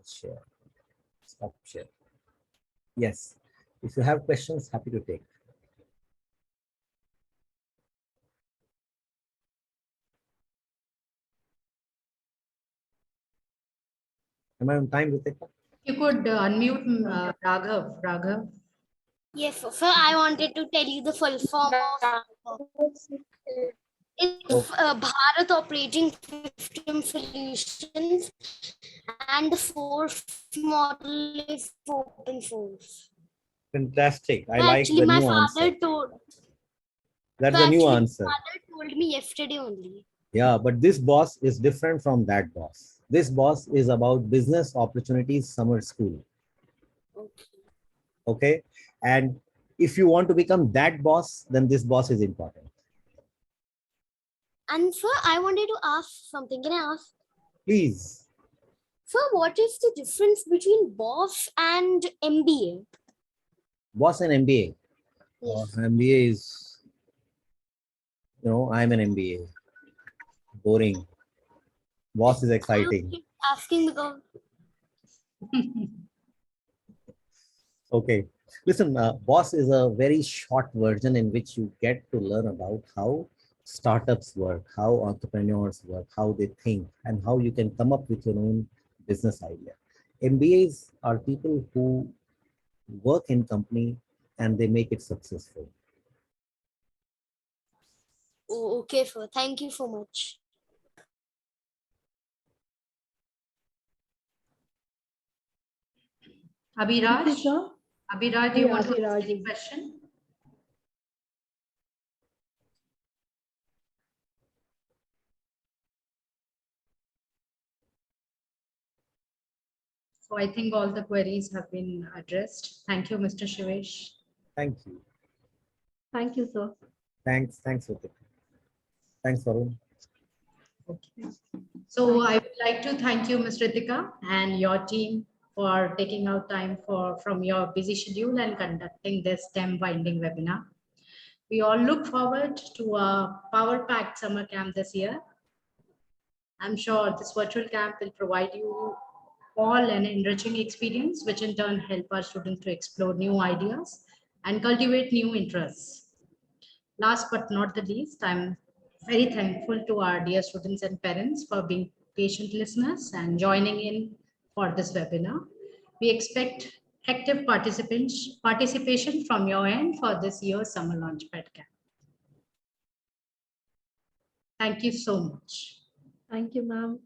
share, stop share. Yes, if you have questions, happy to take. Am I on time, Ritika? You could unmute Raghav. Yes, sir. I wanted to tell you the full form of it's Bharat Operating System Solutions, and the fourth model is open source. Fantastic. I like Actually, the my new father answer. told. That's the new My answer. father told me yesterday only. Yeah, but this B.O.S is different from that B.O.S. This B.O.S is about Business Opportunities Summer School. Okay. And if you want to become that B.O.S, then this B.O.S is important. And sir, I wanted to ask something. Can I ask? Please. Sir, what is the difference between B.O.S and MBA? Boss and MBA. MBA is, I'm an MBA. Boring. Boss is exciting. Keep asking because Okay. Listen, boss is a very short version in which you get to learn about how startups work, how entrepreneurs work, how they think, and how you can come up with your own business idea. MBAs are people who work in company and they make it successful. oh, okay, sir. Thank you so much. Abhiraj, sir? Abhiraj, do you Yeah, want to ask Abhiraj any is- question? So I think all the queries have been addressed. Thank you, Mr. Shivesh. Thank you. Thank you, sir. Thanks, Ritik. Thanks, Varun. Okay. So I would like to thank you, Ms. Ritika, and your team for taking out time from your busy schedule and conducting this STEM winding webinar. We all look forward to a power-packed summer camp this year. I'm sure this virtual camp will provide you all an enriching experience, which in turn help our students to explore new ideas and cultivate new interests. Last but not the least, I'm very thankful to our dear students and parents for being patient listeners and joining in for this webinar. We expect active participation from your end for this year's Summer Launchpad Camp. Thank you so much. Thank you, ma'am.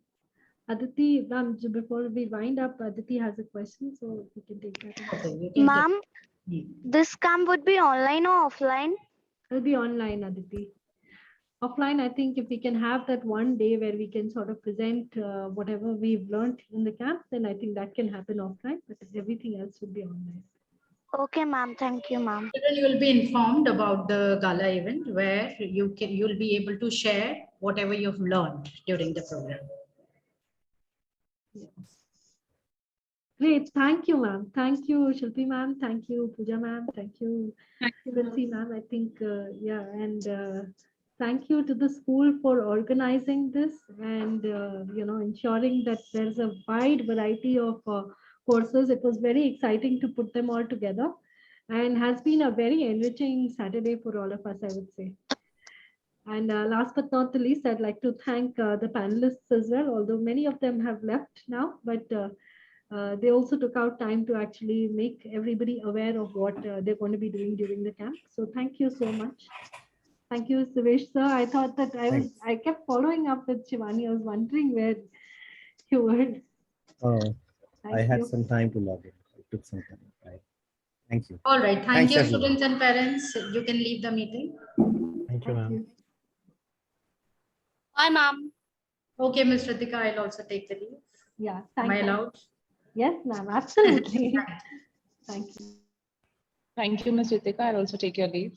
Aditi, ma'am, before we wind up, Aditi has a question, so we can take that. Okay, Ma'am, this camp would be online or offline? It'll be online, Aditi. Offline, I think if we can have that one day where we can sort of present whatever we've learned in the camp, then I think that can happen offline, but everything else would be online. Okay, ma'am. Thank you, ma'am. You will be informed about the gala event where you'll be able to share whatever you've learned during the program. Yes. Great. Thank you, ma'am. Thank you, Shilpi ma'am. Thank you, Pooja ma'am. Thank you, Princy ma'am. I think, yeah, and thank you to the school for organizing this and, ensuring that there's a wide variety of courses. It was very exciting to put them all together and has been a very enriching Saturday for all of us, I would say. And last but not the least, I'd like to thank the panelists as well, although many of them have left now, but they also took out time to actually make everybody aware of what they're going to be doing during the camp. So thank you so much. Thank you, Suvesh sir. I thought that I kept following up with Shivani. I was wondering where you were. Oh, I had you. some time to log in. It took some time. Right. Thank you. All right. Thank Thanks, you, everyone. students and parents. You can leave the meeting. Thank you, ma'am. Bye, ma'am. Okay, Ms. Ritika, I'll also take the leave. Yeah. Am I allowed? Yes, ma'am. Absolutely. Thank you. Thank you, Ms. Ritika. I'll also take your leave.